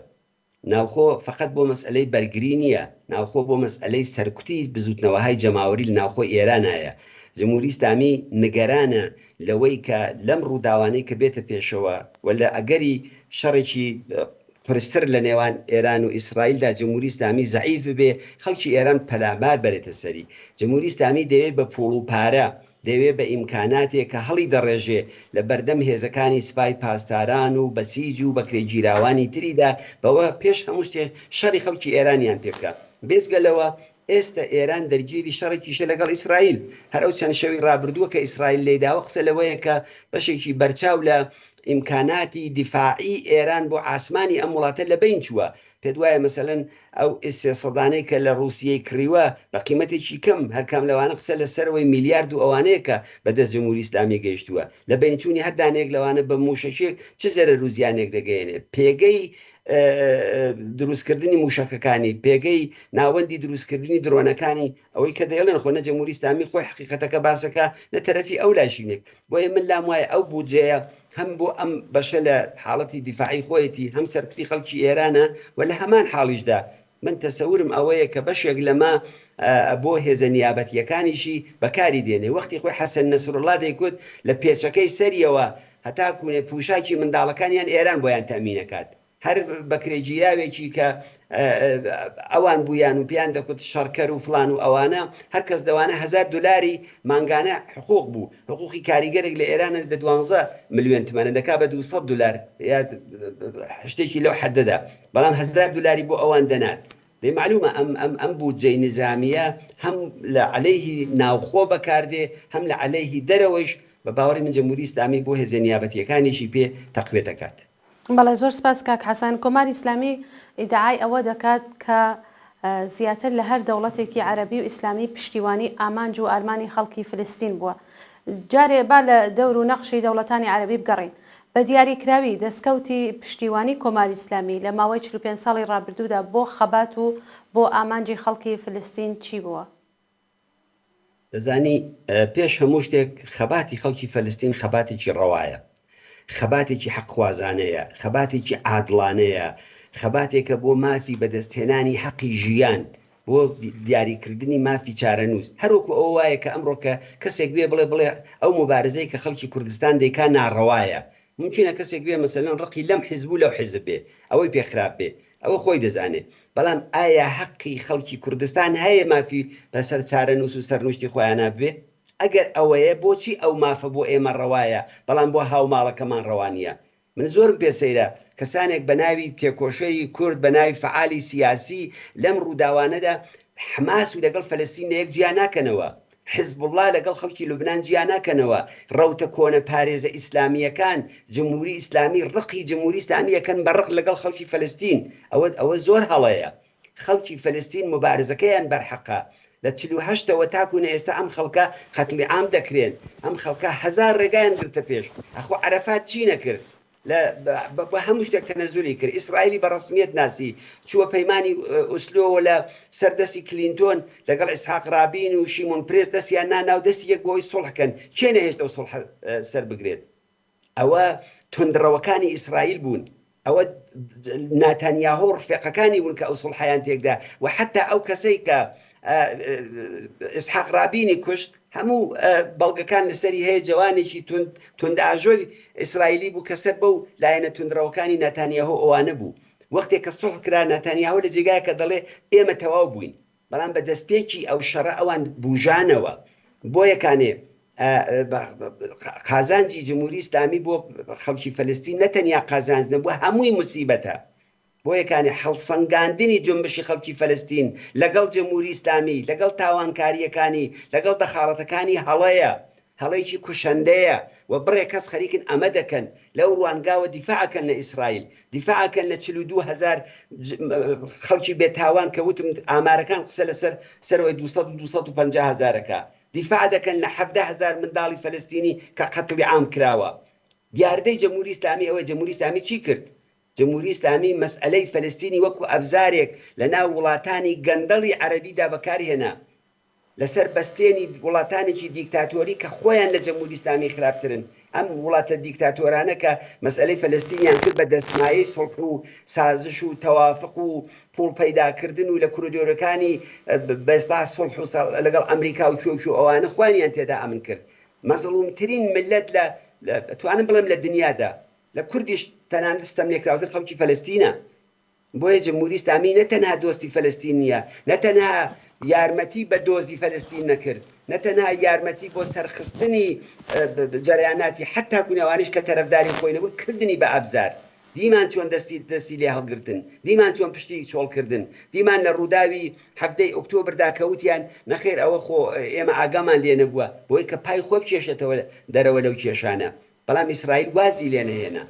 Speaker 2: ناوخۆ فقط بۆ مەسئلەی بەرگری نییە ناوخۆ بۆ مەسئلەی سەرکوتی بزوتنەوەهای جەماوەری لە ناوخۆی ئێرانایە جمهوری ئیسلامی نیگەرانە لەوەی کە لەم ڕووداوانەی کە بێتە پێشەوە ولا ئەگەری شەڕێکی قرستر لە نێوان ئێران و ئیسرائیلدا جمهوری ئیسلامی زەعیف بێ خەڵکی ئێران پەلامار بەرێتە سەری جمهوری ئیسلامی دەوێت بە پوڵ و پارە دەوێت بە ئیمکاناتێک کە هەڵی دەڕێژێ لە بەردەم هێزەکانی سپای پاسداران و بەسیج و بەکرێگیراوانی تریدا بەوە پێش هەموو شتێ شەڕی خەڵکی ئێرانیان پێ بکە بێزگەلەوە ئێستا ئێران دەرگیری شەڕێکیشە لەگەڵ ئیسرائیل هەر ئەو چەند شەوی ڕابردووە کە ئیسرائیل لێداوە قسە لەوەیە کە بەشێکی بەرچاو لە ئیمکاناتی دیفاعی ئێران بۆ ئاسمانی ئەم وڵاتە لە بین چووە پێت وایە مەسەلەن ئەو ئێسێسەدانەی کە لە رووسیەی کڕیوە بە قیمەتێکی کەم هەرکام لەوانە قسە لەسەرەوەی میلیارد و ئەوانەیە کە بەدەست جمهوری ئیسلامی گەیشتووە لە بینچوونی هەردانێک لەوانە بە موشەشێک چ زەرە روزیانێک دەگەێنێ پێگەی دروستکردنی موشەکەکانی پێگەی ناوەندی دروستکردنی درۆنەکانی ئەوەی کە دەیڵێن خۆ نە جمهوری ئیسلامی خۆی حقیقەتەکە باسەکە لە تەرەفی ئەو لاشینێک بۆیە من لام وایە ئەو بودجەیە هەم بۆ ئەم بەشە لە حاڵەتی دیفاعی خۆیەتی هەم سەرکوتی خەڵکی ئێرانە و لە هەمان حاڵیشدا من تەسەورم ئەوەیە کە بەشێک لەمە بۆ هێزە نیابەتیەکانیشی بەکاری دێنێ وەختی خۆی حەسەن نەسروڵڵا دەیکوت لە پێچەکەی سەریەوە هەتاکوونێ پوشاکی منداڵەکانیان ئێران بۆیان تەمینەکات هەر بەکرێگیراوێکی کە ئەوان بوویان و پیان دەکوت شەڕکەر و فلان و ئەوانە هەر کەس دەوانە $1000 مانگانە حقوق بوو حقوقی کاریگەرێک لە ئێرانە دە 12 ملیۆن تمەنە دەکا بە $200 یا شتێکی لەو حەدەدا بەڵام $1000 بۆ ئەوان دەنات دەی معلومە ئەم بودجەی نظامیە هەم لە عەلەیهی ناوخۆ بەکاردێ هەم لە عەلەیهی دەرەوەش بە باوەڕی من جمهوری ئیسلامی بۆ هێزە نیابەتیەکانیشی پێ تەقویە دەکات.
Speaker 1: بەڵێ زۆر سپاس کاک حەسەن کۆماری ئیسلامی ئیدعای ئەوە دەکات کە زیاتر لە هەر دەوڵەتێکی عەرەبی و ئیسلامی پشتیوانی ئامانج و ئارمانی خەڵکی فلستین بووە جارێ با لە دەور و نەقشی دەوڵەتانی عەرەبی بگەڕین بە دیاریکراوی دەستکەوتی پشتیوانی کۆماری ئیسلامی لە ماوەی 45 ساڵی ڕابردوودا بۆ خەبات و بۆ ئامانجی خەڵکی فلستین چی بووە؟
Speaker 2: دەزانی پێش هەموو شتێک خەباتی خەڵکی فەلستین خەباتێکی ڕەوایە خەباتێکی حەقوازانەیە خەباتێکی عادڵانەیە خەباتێکە بۆ مافی بەدەستهێنانی حەقی ژیان بۆ دیاریکردنی مافی چارەنووس هەروەکو ئەو وایە کە ئەمڕۆ کە کەسێک بڵێ ئەو مبارزەی کە خەڵکی کوردستان دەیکا ناڕەوایە ممکنە کەسێک بێ مەسەلەن ڕقی لەم حیزب و لەو حیزب بێ ئەوەی پێخراپ بێ ئەوە خۆی دەزانێت بەڵام ئایا حەقی خەڵکی کوردستان هەیە مافی بەسەر چارەنووس و سەرنوشتی خۆیانە بێ ئەگەر ئەوەیە بۆچی ئەو مافە بۆ ئێمە ڕەوایە بەڵام بۆ هاوماڵەکەمان ڕەوانیە من زۆرم پێسەیرە کەسانێک بە ناوی تێکۆشەی کورد بە ناوی فعالی سیاسی لەم ڕووداوانەدا حماس و لەگەڵ فەلەستین یەک جیان ناکەنەوە حزب الله لەگەڵ خەڵکی لوبنان جیان ناکەنەوە ڕەوتە کۆنە پارێزە ئیسلامیەکان جمهوری ئیسلامی ڕقی جمهوری ئیسلامی یەکەن بەڕق لەگەڵ خەڵکی فەلەستین ئەوە زۆر هەڵەیە خەڵکی فەلەستین مبارزەکەیان بەرحەقە لە 48ەوە تاکوونە ئێستا ئەم خەڵکە قەتلی عام دەکرێن ئەم خەڵکە 1000 ڕێگایان گرتە پێش ئەخۆ عەرەفات چی نەکرد بە هەموو شتێک تەنەزولی کرد ئیسرائیلی بە ڕسمیەت ناسی چووە پەیمانی ئوسلۆوە لە سەردەستی کلینتۆن لەگەڵ ئیسحاق رابین و شیمۆن پرێس دەستیان ناو دەستی یەک بۆی سوڵحکەن چێ نەهێشتە و سوڵح سەر بگرێت ئەوە تندڕەوەکانی ئیسرائیل بوون ئەوە ناتانیاهۆ ڕفێقەکانی بوون کە ئەو سوڵحیان تێکدا و حتا ئەو کەسەی کە ئیسحاق رابینی کوشت هەموو بەڵگەکان لەسەری هەیە جوانێکی توندئاژۆی ئیسرائیلی بوو کە سەر بەو لایەنە توندڕەوەکانی ناتانیاهۆ ئەوانە بوو وەختێک کە سوڵح کرا ناتانیاهۆ لە جێگایە کە دەڵێ ئێمە تەواو بووین بەڵام بە دەستپێکی ئەو شەڕە ئەوان بوژانەوە بۆ یەکانێ قازانجی جمهوری ئیسلامی بۆ خەڵکی فەلەستین نەتەنیا قازانجنە بووە هەمووی موسیبەتە بۆ یەکانی هەڵسەنگاندنی جنبشی خەڵکی فەلەستین لەگەڵ جمهوری ئیسلامی لەگەڵ تاوانکاریەکانی لەگەڵ دەخاڵەتەکانی هەڵەیەکی کوشەندەیە و بڕێ کەس خەریکن ئەمە دەکەن لەو ڕوانگاوە دیفاعەکەن لە ئیسرائیل دیفاعەکەن لە 42,000 خەڵکی بێتاوان کە وتم ئامارەکان قسە لەسەر سەرەوەی 250,000ەکە دیفاع دەکەن لە 17,000 منداڵی فەلەستینی کە قەتڵی عام کراوە دیاردەی جمهوری ئیسلامی ئەوەی جمهوری ئیسلامی چی کرد جمهوری ئیسلامی مەسئلەی فەلەستینی وەکو ئەبزارێک لە ناو وڵاتانی گەندەڵی عەرەبیدا بەکارهێنا لەسەر بەستێنی وڵاتانێکی دیکتاتۆری کە خۆیان لە جمهوری ئیسلامی خراپترن ئەم وڵاتە دیکتاتۆرانە کە مەسئلەی فەلەستینیان کرد بە دەستمایی سڵح و سازش و تەوافق و پوڵ پەیداکردن و لە کوریدۆرەکانی بەستا سڵح و لەگەڵ ئەمریکا و کوێ و ئەوانە خوانیان تێدا ئەمن کرد مەزڵومترین ملت لە توانم بڵێم لە دنیادا لە کوردیش تەنانەت ستەملێکراوتر خەڵکی فەلەستینە بۆیە جمهوری ئیسلامی نەتەنها دۆستی فەلەستین نییە نەتەنها یارمەتی بە دۆزی فەلەستین نەکرد نەتەنها یارمەتی بۆ سەرخستنی جەرەیاناتی حتا کوونەوانیش کە تەرەفداری خۆی نەبوون کردنی بە ئەبزار دیمان چۆن دەستی لێ هەڵگرتن دیمان چۆن پشتی چۆڵکردن دیمان لە ڕووداوی هەفتەی ئۆکتۆبردا کەوتیان نەخێر ئەوە خۆ ئێمە ئاگامان لێ نەبووە بۆی کە پای خۆ بچێشێتەوە دەرەوە لەو کێشانە بەڵام ئیسرائیل وازی لێ نەهێنا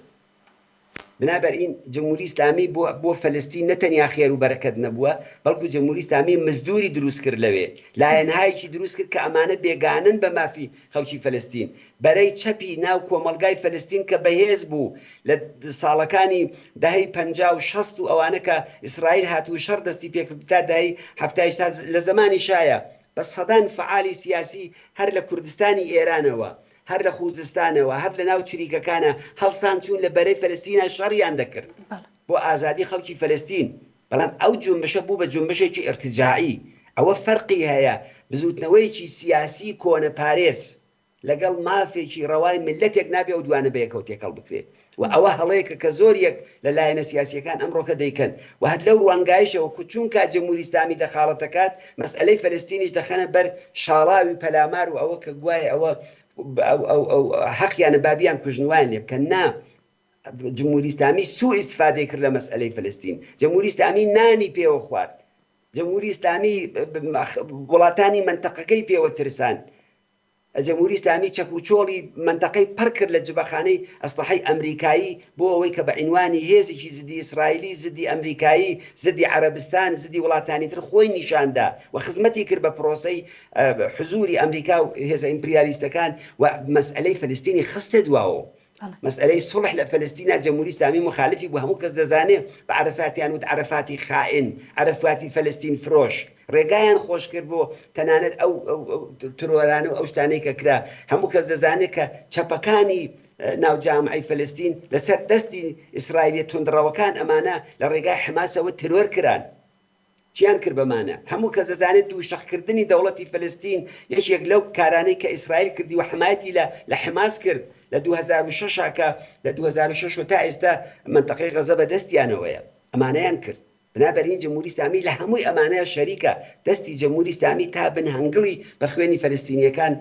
Speaker 2: بنابراین جمهوری ئیسلامی بۆ فەلەستین نەتەنیا خێر و بەرەکەت نەبووە بەڵکو جمهوری ئیسلامی مزدوری دروست کرد لەوێ لایەنهایەکی دروست کرد کە ئەمانە بێگانن بە مافی خەڵکی فەلەستین بەرەی چەپی ناو کۆمەلگای فەلەستین کە بەهێز بوو لە ساڵەکانی دەهەی 50 و 60 و ئەوانە کە ئیسرائیل هاتوو شەڕ دەستی پێکرد تا دەهەی 70 لە زمانی شایە بە سەدان فعالی سیاسی هەر لە کوردستانی ئێرانەوە هەر لە خوزستانەوە هەر لە ناو چریکەکانە هەڵسان چوون لە بەرەی فەلەستینە شەڕیان دەکرد بۆ ئازادی خەڵکی فەلەستین بەڵام ئەو جونبشە بوو بە جونبشێکی ئرتجاعی ئەوە فەرقی هەیە بزوتنەوەیکی سیاسی کۆنە پارێز لەگەڵ مافێکی ڕەوای ملەتێک نابێ و دوانە بەیەکەوە تێکەڵ بکرێت و ئەوە هەڵەیەکە کە زۆریەک لە لایەنە سیاسیەکان ئەمڕۆکە دەیکەن و هەر لەو ڕوانگایشەوە چونکە جمهوری ئیسلامی دەخاڵەتەکات مەسئلەی فەلەستینیش دەخەنە بەر شاڵاوی پەلامار و ئەوە کە گوایە ئەوە حەقیانە بابیان کوژنوان لێ بکەن نا جمهوری ئیسلامی سوء ئیستفادەی کرد لە مەسئلەی فەلەستین جمهوری ئیسلامی نانی پێوە خوارد جمهوری ئیسلامی وڵاتانی منتەقەکەی پێوە ترسان جمهوری ئیسلامی چەپوچۆڵی منتەقەی پڕ کرد لە جبەخانەی ئەسلحەی ئەمریکایی بۆ ئەوەی کە بە عنوانی هێزێکی زدی ئیسرائیلی زدی ئەمریکایی زدی عەرەبستان زدی وڵاتانی تر خۆی نیشاندا و خزمەتی کرد بە پرۆسەی حزوری ئەمریکا و هێزە ئیمپریالیستەکان و مەسئلەی فەلەستینی خستە دواوە مەسئلەی سڵح لە فەلەستینە جمهوری ئیسلامی مخالفی بوو هەموو کەس دەزانێ بە عەرەفاتیان وت عەرەفاتی خائن عەرەفاتی فەلەستین فرۆش ڕێگایان خۆش کرد بۆ تەنانەت ئەو ترۆرانە و ئەو شتانەی کە کرا هەموو کەس دەزانێت کە چەپەکانی ناوجامعی فەلەستین لەسەر دەستی ئیسرائیلی توندڕەوەکان ئەمانە لە ڕێگای حماسەوە ترۆر کران چیان کرد بەمانە هەموو کەس دەزانێت دووشەخکردنی دەوڵەتی فەلەستین یەکێک لەو کارانەی کە ئیسرائیل کردی و حمایەتی لە حماس کرد لە 2006 کە لە 2006 تا ئێستا منتەقەی غەزە بەدەستیانەوەیە ئەمانەیان کرد بنابراین جمهوری ئیسلامی لە هەمووی ئەمانەیە شەریکە دەستی جمهوری ئیسلامی تا بنهەنگڵی بە خوێنی فەلەستینیەکان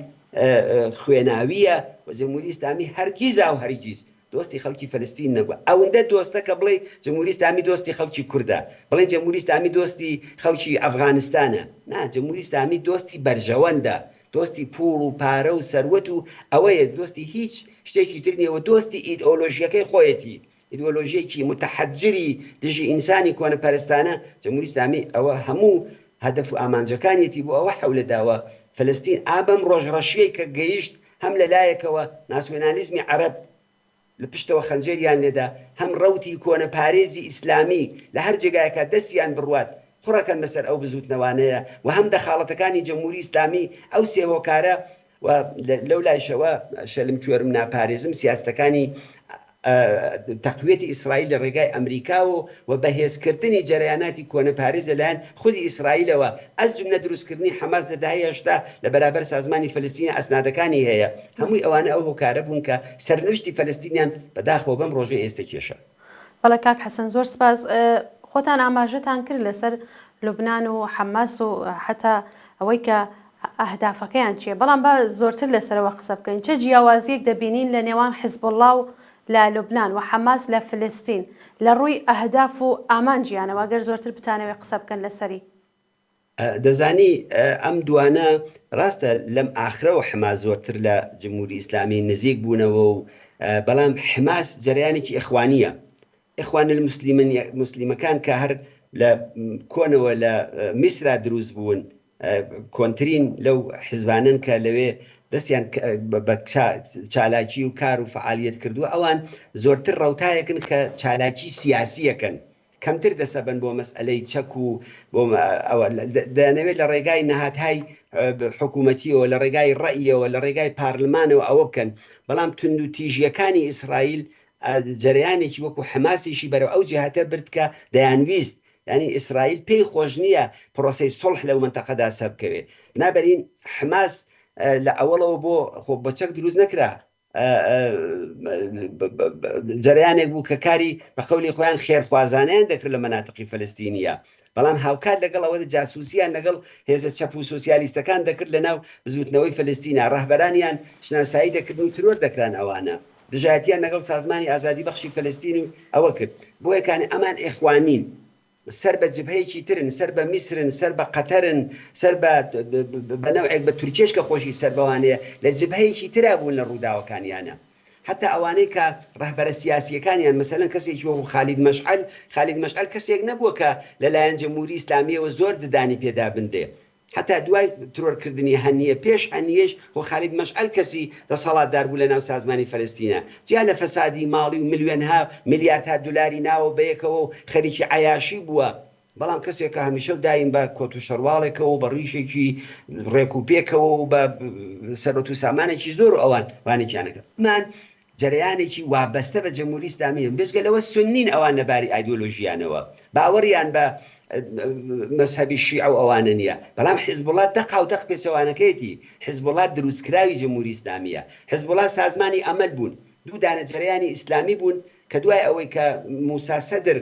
Speaker 2: خوێناویە و جمهوری ئیسلامی هەرگیز و هەرگیز دۆستی خەڵکی فەلەستین نەبووە ئەوەندە دۆستە کە بڵێ جمهوری ئیسلامی دۆستی خەڵکی کوردە بڵێ جمهوری ئیسلامی دۆستی خەڵکی ئەفغانستانە نا جمهوری ئیسلامی دۆستی بەرژەوەندە دۆستی پوڵ و پارە و سەروەت و ئەوەیە دۆستی هیچ شتێکی تر نیەوە دۆستی ئیدئۆلۆژیەکەی خۆیەتی ئیدئۆلۆژیەکی متحەجری دژی ئینسانی کۆنەپەرستانە جمهوری ئیسلامی ئەوە هەموو هەدەف و ئامانجەکانیەتی بۆ ئەوە حەولەداوە فەلەستین ئابەم ڕۆژڕەشیەی کە گەیشت هەم لەلایەکەوە ناسیۆنالیزمی عەرەب لە پشتەوە خەنجەریان لێدا هەم ڕەوتی کۆنەپارێزی ئیسلامی لە هەر جێگایەکە دەستیان بڕوات خوڕەکەن بەسەر ئەو بزوتنەوانەیە و هەم دەخاڵەتەکانی جمهوری ئیسلامی ئەو سێهۆکارە و لەو لایشەوە شەلم کوێرم ناپارێزم سیاستەکانی تەقویەتی ئیسرائیل لە ڕێگای ئەمریکا و بەهێزکردنی جەرەیاناتی کۆنەپارێز لەلایەن خودی ئیسرائیلەوە ئەس جملە دروستکردنی حەماس لە داهەی هەشتا لە بەرابەر سازمانی فەلەستینە ئەسنادەکانی هەیە هەمووی ئەوانە ئەو هۆکارە بوون کە سەرنوشتی فەلەستینیان بەداخەوە بەم ڕۆژەی ئێستا کێشە.
Speaker 1: بەڵێ کاک حەسەن زۆر سپاس خۆتان ئاماژەتان کرد لەسەر لوبنان و حەماس و حتا ئەوەی کە ئەهدافەکەیان چییە بەڵام بە زۆرتر لەسەرەوە قسە بکەین چه جیاوازیەک دەبینین لە نێوان حیزبوڵڵا و لە لوبنان و حەماس لە فلستین لە ڕووی ئەهداف و ئامانجیانەوە ئەگەر زۆرتر بتانەوێت قسە بکەن لەسەری
Speaker 2: دەزانی ئەم دوانە ڕاستە لەم ئاخرەوە حەماس زۆرتر لە جمهوری ئیسلامی نزیک بوونەوە و بەڵام حەماس جەرەیانێکی ئیخوانیە ئیخوان المسلیمەکان کە هەر لە کۆنەوە لە میسرا دروست بوون کۆنترین لەو حیزبانن کە لەوێ دەستیان بە چالاکی و کار و فعالیت کردووە ئەوان زۆرتر ڕەوتایەکن کە چالاکی سیاسیەکەن کەمتر دەسەبن بۆ مەسئلەی چەک و دەنەوێت لە ڕێگای نەهاتهای حکوومەتیەوە لە ڕێگای ڕەئیەوە لە ڕێگای پارلمانەوە ئەوە بکەن بەڵام تونند و تیژیەکانی ئیسرائیل جەرەیانێکی وەکو حەماسیشی بەرەو ئەو جیهاتە برد کە دەیانویست ینی ئیسرائیل پێی خۆش نییە پرۆسەی سڵح لەو منتەقەدا سەبکەوێ بنابەرین حەماس لە ئەوڵەوە بۆ چەک دروست نەکرا جەرەیانێک بوو کە کاری بە قەولی خۆیان خێرخوازانیان دەکرد لە مەناتقی فەلەستینیە بەڵام هاوکات لەگەڵ ئەوە جاسووسیان لەگەڵ هێزە چەپ و سۆسیالیستەکان دەکرد لە ناو بزوتنەوەی فەلەستینە ڕەهبەرانیان شناسایی دەکردن و ترۆر دەکران ئەوانە دژایەتیان لەگەڵ سازمانی ئازادی بەخشی فەلەستین و ئەوە کرد بۆ یەکانی ئەمان ئیخوانین سەر بە جبهەیەکی ترن سەر بە میسرن سەر بە قەتەرن سەر بە نەوعێک بە تورکێش کە خۆشی سەر بەوانەیە لە جبهەیەکی ترا بوون لە ڕووداوەکانیانە حتى ئەوانەی کە ڕەهبەرە سیاسیەکانیان مەسەلەن کەسێکی وەکو خالید مەشعەل کەسێک نەبووە کە لەلایەن جەمهوری ئیسلامیەوە زۆر ددانی پێدا بندێ حتا دوای ترۆرکردنی هەنیە پێش هەنیەش بۆ خالید مەشعەل کەسی دەسەڵاتدار بوو لە ناو سازمانی فەلەستینە جیا لە فەسادی ماڵی و ملیۆنها میلیاردها دولاری ناوە بەیەکەوە و خەریکی عەیاشی بووە بەڵام کەسێکە هەمیشە دایم بە کۆت و شەرواڵێکەوە و بە ڕیشێکی ڕێک و پێکەوە و بە سەرۆت و سامانێکی زۆر ئەوان وانێکیانەکە مان جەرەیانێکی وابەستە بە جەمهوری ئیسلامی بێجگە لەوە سنین ئەوان لەباری ئایدۆلۆژیانەوە باوەڕیان بە مەسهەبی شیعە و ئەوانە نییە بەڵام حیزبوڵات دەق و دەق پێچەوانەکەیەتی حیزبوڵات دروستکراوی جەمهوری ئیسلامیە حیزبوڵات سازمانی ئەمەل بوون دوو دانە جەرەیانی ئیسلامی بوون کە دوای ئەوەی کە موسا سەدر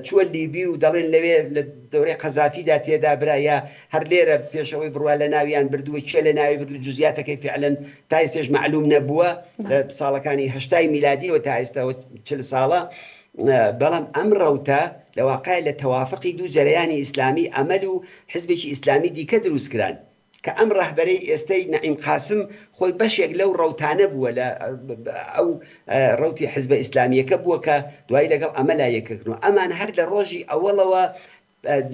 Speaker 2: چوە لیبی و دەڵێن لەوێ لە دەورەی قەزافیدا تێدا برایە هەر لێرە پێشەوەی بڕوا لە ناویان بردووە کێ لە ناوی بردو جوزیاتەکەی فعلەن تا ئێستاش معلوم نەبووە لە ساڵەکانی هەشتای میلادیەوە تا ئێستاوە 40 ساڵە بەڵام ئەم ڕەوتە لە واقع لە تەوافقی دوو جەرەیانی ئیسلامی ئەمەل و حزبێکی ئیسلامی دیکە دروستکران کە ئەم ڕەهبەرەی ئێستای نەعیم قاسم خۆی بەشێک لەو ڕەوتانە بووە لە ئەو ڕەوتی حزبە ئیسلامیەکە بووە کە دوای لەگەڵ ئەمەلایەکەکردنەوە ئەمان هەر لە ڕۆژی ئەوەڵەوە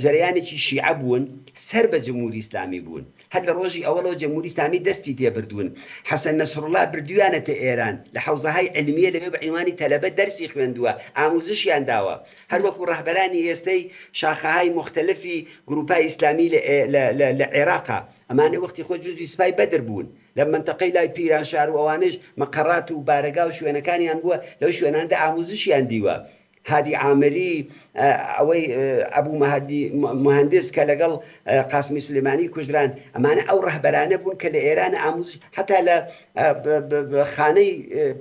Speaker 2: جەرەیانێکی شیعە بوون سەر بە جمهوری ئیسلامی بوون هەر لە ڕۆژی ئەوەڵەوە جمهوری ئیسلامی دەستی تێبردوون حەسەن نەسڕڵڵا بردویانەتە ئێران لە حەوزەهای عیلمیە لەوێ بە عنوانی تەلەبە دەرسی خوێندووە ئاموزشیان داوە هەر وەکو ڕەهبەرانی ئێستەی شاخەهای مختلفی گروپای ئیسلامی لە عێراقا ئەمانە وەختی خۆ جوزی سپای بەدر بوون لە منتەقەی لای پیرانشار و ئەوانش مەقەڕات و بارەگا و شوێنەکانیان بووە لەو شوێناندا ئاموزشیان دیوە هادی عامری ئەوەی ئەبوو مهندس کە لەگەڵ قاسمی سولێمانی کوژران ئەمانە ئەو ڕەهبەرانە بوون کە لە ئێران ئاموزش حتا لە خانەی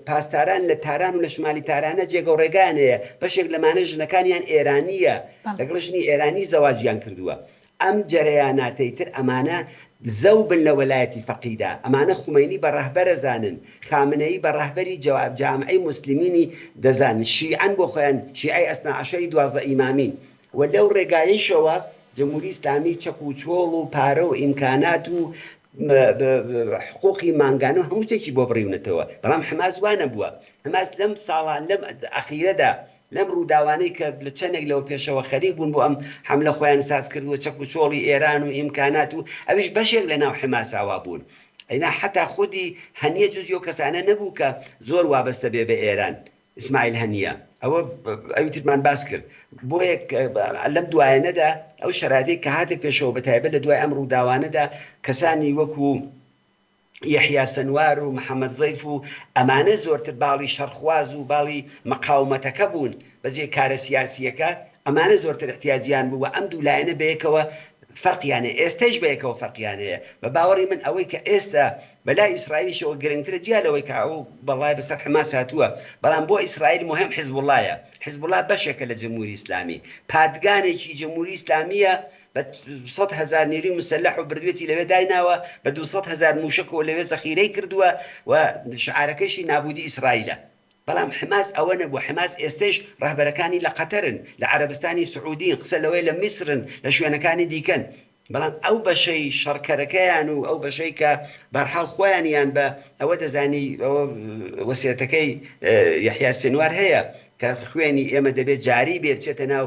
Speaker 2: پاسداران لە تاران و لە شمالی تارانە جێگە و ڕێگان هەیە بەشێک لەمانە ژنەکانیان ئێرانیە لەگەڵ ژنی ئێرانی زەواجیان کردووە ئەم جەرەیاناتەی تر ئەمانە زەوبن لە وەلایەتی فەقیدا ئەمانە خومەینی بە ڕەهبەرە زانن خامنەیی بە ڕەهبەری جامعەی موسلیمینی دەزانن شیعەن بۆ خۆیان شیعەی ئەسنا عەشەری 12 ئیمامین و لەو ڕێگایشەوە جمهوری ئیسلامی چەک و چۆڵ و پارە و ئیمکانات و حقوقی مانگانە و هەموو شتێکی بۆ بڕیونەتەوە بەڵام حماس وانە بووە حماس لەم ساڵان لەم ئەخیرەدا لەم ڕووداوانەی کە لە چەندێک لەوە پێشەوە خەریک بوون بۆ ئەم حملە خۆیان ساز کردووە چەک و چۆڵی ئێران و ئیمکانات و ئەویش بەشێک لە ناو حماساوا بوون ئەینا حتا خودی هەنیە جزئی و کەسانە نەبوو کە زۆر وابەستە بێ بە ئێران ئیسماعیل هەنیە ئەوە ئەویترمان باس کرد بۆ لەم دوایەنەدا ئەو شەرادەی کە هاتە پێشەوە بەتایبەت لە دوای ئەم ڕووداوانەدا کەسانی وەکو یحیا سنوار و محەممەد زەیف و ئەمانە زۆرتر باڵی شەرخواز و باڵی مەقاومەتەکە بوون بەجێ کارە سیاسیەکە ئەمانە زۆرتر احتیاجیان بوو و ئەم دوولایەنە بەیەکەوە فەرقیانەیە ئێستەش بەیەکەوە فەرقیانەیە بە باوەڕی من ئەوەی کە ئێستا بەلای ئیسرائیلیشەوە گرنگترە جیا لەوەی کە ئەو بەڵای بەسەر حماس هاتووە بەڵام بۆ ئیسرائیل مهم حیزبوڵایە حیزبوڵا بەشێکە لە جمهوری ئیسلامی پادگانێکی جمهوری ئیسلامیە بە 100,000 نیروی مسلح و بردوێتی لەوێ دایناوە بە 200,000 موشکەوە لەوێ زەخیرەی کردووە و شعارەکەشی نابودی ئیسرائیلە بەڵام حماس ئەوە نەبوو حماس ئێستش ڕەهبەرەکانی لە قەتەرن لە عەرەبستانی سعودین قسە لەوەی لە میسرن لە شوێنەکانی دیکەن بەڵام ئەو بەشەی شەڕکەرەکەیان و ئەو بەشەی کە بەرحاڵ خۆیانیان بە ئەوە دەزانی وەسیەتەکەی یحیا سنوار هەیە کە خوێنی ئێمە دەبێت جاری بێ بچێتە ناو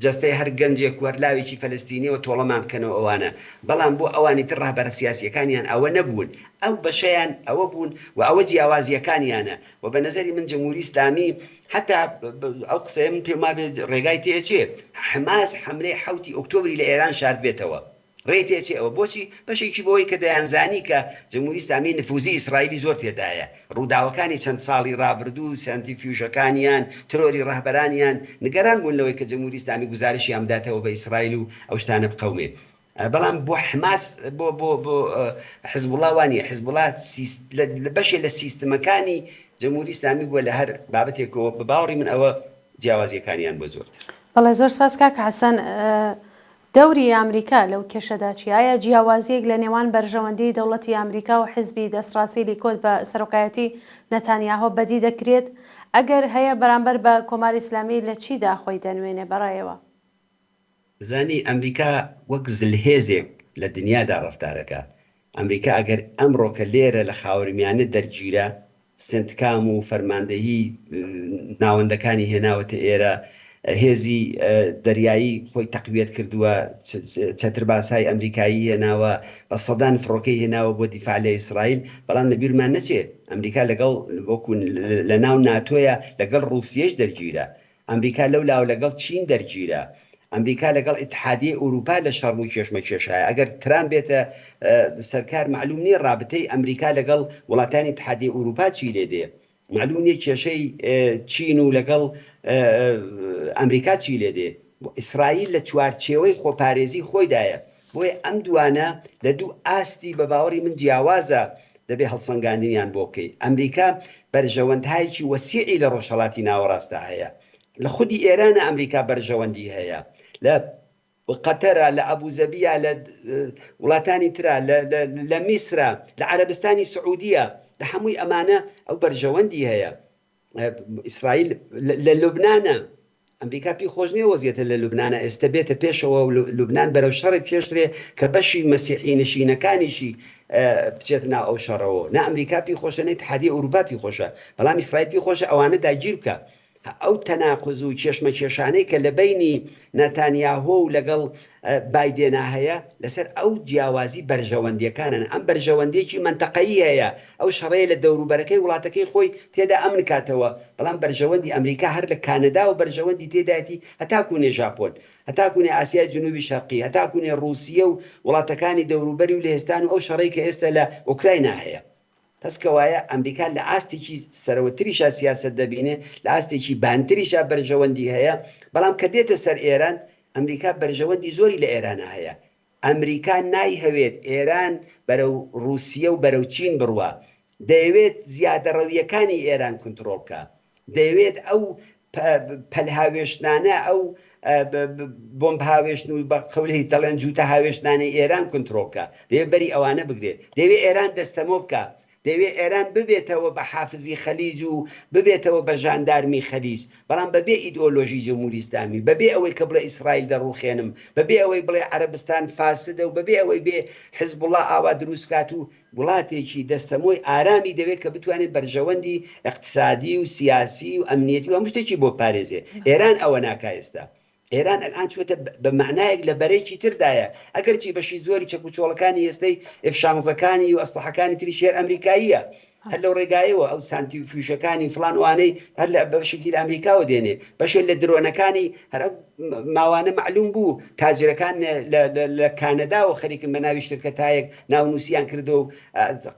Speaker 2: جەستەی هەر گەنجێک وەرلاوێکی فەلەستینیەوە تۆڵەمان بکەنەوە ئەوانە بەڵام بۆ ئەوانی تر ڕەهبەرە سیاسیەکانیان ئەوە نەبوون ئەو بەشەیان ئەوە بوون و ئەوە جیاوازیەکانیانە و بە نەزەری من جمهوری ئیسلامی حتا ئەو قسەیە من پێم وابێت ڕێگای تێچێ حماس حملەی 7 ئۆکتۆبری لە ئێران شارد بێتەوە ڕێتێکی ئەوە بۆچی بەشێکی بۆی کە دەیانزانی کە جمهوری ئیسلامی نفوزی ئیسرائیلی زۆر تێدایە ڕووداوەکانی چەند ساڵی ڕابردوو سانتریفیوژەکانیان ترۆری ڕەهبەرانیان نیگەران بوون لەوەی کە جمهوری ئیسلامی گزارشیان بداتەوە بە ئیسرائیل و ئەو شتانە بقەومێ بەڵام بۆ حماس بۆ حیزبوڵا وانیە حیزبوڵا بەشێ لە سیستمەکانی جمهوری ئیسلامی بووە لە هەر بابەتێکەوە بە باوەڕی من ئەوە جیاوازیەکانیان بۆ زۆرتر.
Speaker 1: بەڵێ زۆر سپاس کاکە حەسەن دەوری ئەمریکا لەو کێشەدا چیایە جیاوازیەک لە نێوان بەرژەوەندی دەوڵەتی ئەمریکا و حیزبی دەسڕاستی لیکۆت بە سەرۆکایەتی نەتانیاهۆ بەدی دەکرێت ئەگەر هەیە بەرامبەر بە کۆماری ئیسلامی لە چیدا خۆی دەنوێنێ بەڕایەوە
Speaker 2: زانی ئەمریکا وەک زلهێزێک لە دنیادا ڕەفتارەکە ئەمریکا ئەگەر ئەمڕۆکە لێرە لە خاوەرمیانە دەرگیرە سنتکام و فەرماندەهی ناوەندەکانی هێناوەتە ئێرە هێزی دەریایی خۆی تەقویەت کردووە چەترباسای ئەمریکایی هێناوە بە سەدان فڕۆکەی هێناوە بۆ دیفاع لە ئیسرائیل بەڵام لە بیرمان نەچێ ئەمریکا لەگەڵ وەکو لە ناو ناتۆیە لەگەڵ ڕوسیەش دەرگیرە ئەمریکا لەو لاو لەگەڵ چین دەرگیرە ئەمریکا لەگەڵ ئیتحادیە ئوروپا لە شەڕ و کێشمە کێشایە ئەگەر ترامپ بێتە سەرکار معلوم نییە ڕابطەی ئەمریکا لەگەڵ وڵاتانی اتحادیە ئوروپا چی لێ دێ معلوم نییە کێشەی چین و لەگەڵ ئەمریکا چی لێ دێ ئیسرائیل لە چوارچێوەی خۆپارێزی خۆیدایە بۆیە ئەم دوانە لە دوو ئاستی بە باوەڕی من جیاوازە دەبێ هەڵسەنگاندنیان بۆ بکەیت ئەمریکا بەرژەوەندهایکی وەسیعی لە ڕۆژهەڵاتی ناوەڕاستە هەیە لە خودی ئێرانە ئەمریکا بەرژەوەندی هەیە لە قەتەرە لە ئەبوزەبیە لە وڵاتانی ترا لە میسرە لە عەرەبستانی سعودیە لە هەمووی ئەمانە ئەو بەرژەوەندی هەیە ئیسرائیل لە لوبنانە ئەمریکا پێی خۆش نییە وەزیەتە لە لوبنانە ئێستا بێتە پێشەوە و لوبنان بەرەو شەڕی پێشرێ کە بەشی مەسیحی نشینەکانیشی بچێت نا ئەو شەڕەوە نە ئەمریکا پێی خۆشە نە اتحادیە ئوروپا پێی خۆشە بەڵام ئیسرائیل پێی خۆشە ئەوانە داگیر بکە ئەو تەناقز و کێشمە کێشانەی کە لە بینی نەتانیاهۆ و لەگەڵ بایدێنا هەیە لەسەر ئەو جیاوازی بەرژەوەندیەکانن ئەم بەرژەوەندێکی منتەقەیی هەیە ئەو شەڕەیە لە دەوروبەرەکەی وڵاتەکەی خۆی تێدا ئەمن کاتەوە بەڵام بەرژەوەندی ئەمریکا هەر لە کانەدا و بەرژەوەندی تێداەتی هەتاکوونێ ژاپۆن هەتاکوونێ ئاسیای جنوبی شەرقی هەتاکوونێ ڕووسیە و وڵاتەکانی دەوروبەری و لەهێستان و ئەو شەڕەی کە ئێستا لە ئوکراینا هەیە پسکەوایە ئەمریکا لە ئاستێکی سەرەوەتریشا سیاست دەبینێ لە ئاستێکی بانتریشا بەرژەوەندی هەیە بەڵام کە دێتە سەر ئێران ئەمریکا بەرژەوەندی زۆری لە ئێرانە هەیە ئەمریکا نایهەوێت ئێران بەرەو رووسیە و بەرەو چین بڕوە دەیەوێت زیادەڕەویەکانی ئێران کنترۆڵ بکە دەیەوێت ئەو پەلهاوێشتانە ئەو بۆمب هاوێشتن و بە قەولەی دەڵێن جوتە هاوێشتانەی ئێران کنترۆڵ بکە دەیەوێت بەری ئەوانە بگرێت دەیەوێت ئێران دەستەمۆ بکە دەیەوێت ئێران ببێتەوە بە حافزی خەلیج و ببێتەوە بە ژاندارمی خەلیج بەڵام بەبێ ئیدئۆلۆژی جمهوری ئیسلامی بەبێ ئەوەی کە بڵێ ئیسرائیل دەڕوخێنم بەبێ ئەوەی بڵێ عەرەبستان فاسدە و بەبێ ئەوەی بێ حیزبوڵڵا ئاوا دروست بکات و وڵاتێکی دەستەمۆی ئارامی دەوێت کە بتوانێت بەرژەوەندی اقتصادی و سیاسی و ئەمنیەتی و هەموو شتێکی بۆ پارێزێ ئێران ئەوە ناکا ئێستا ئێران ئەلان چوێتە بە معنایەک لە بەرەیەکی تردایە ئەگەرچی بەشی زۆری چەکوچۆڵەکانی ئێستەی F-16ەکانی و ئەسلحەکانی تری شێر ئەمریکاییە هەر لەو ڕێگایەوە ئەو سانتریفیوژەکانی فڵانوانەی هەر لە بەشێکی لە ئەمریکاوە دێنێ بەشێک لە درۆنەکانی هەر ماوانە معلوم بوو تاجرەکان لە کانەدا و خەریکن بە ناوی شرکەتایەک ناونووسیان کردو و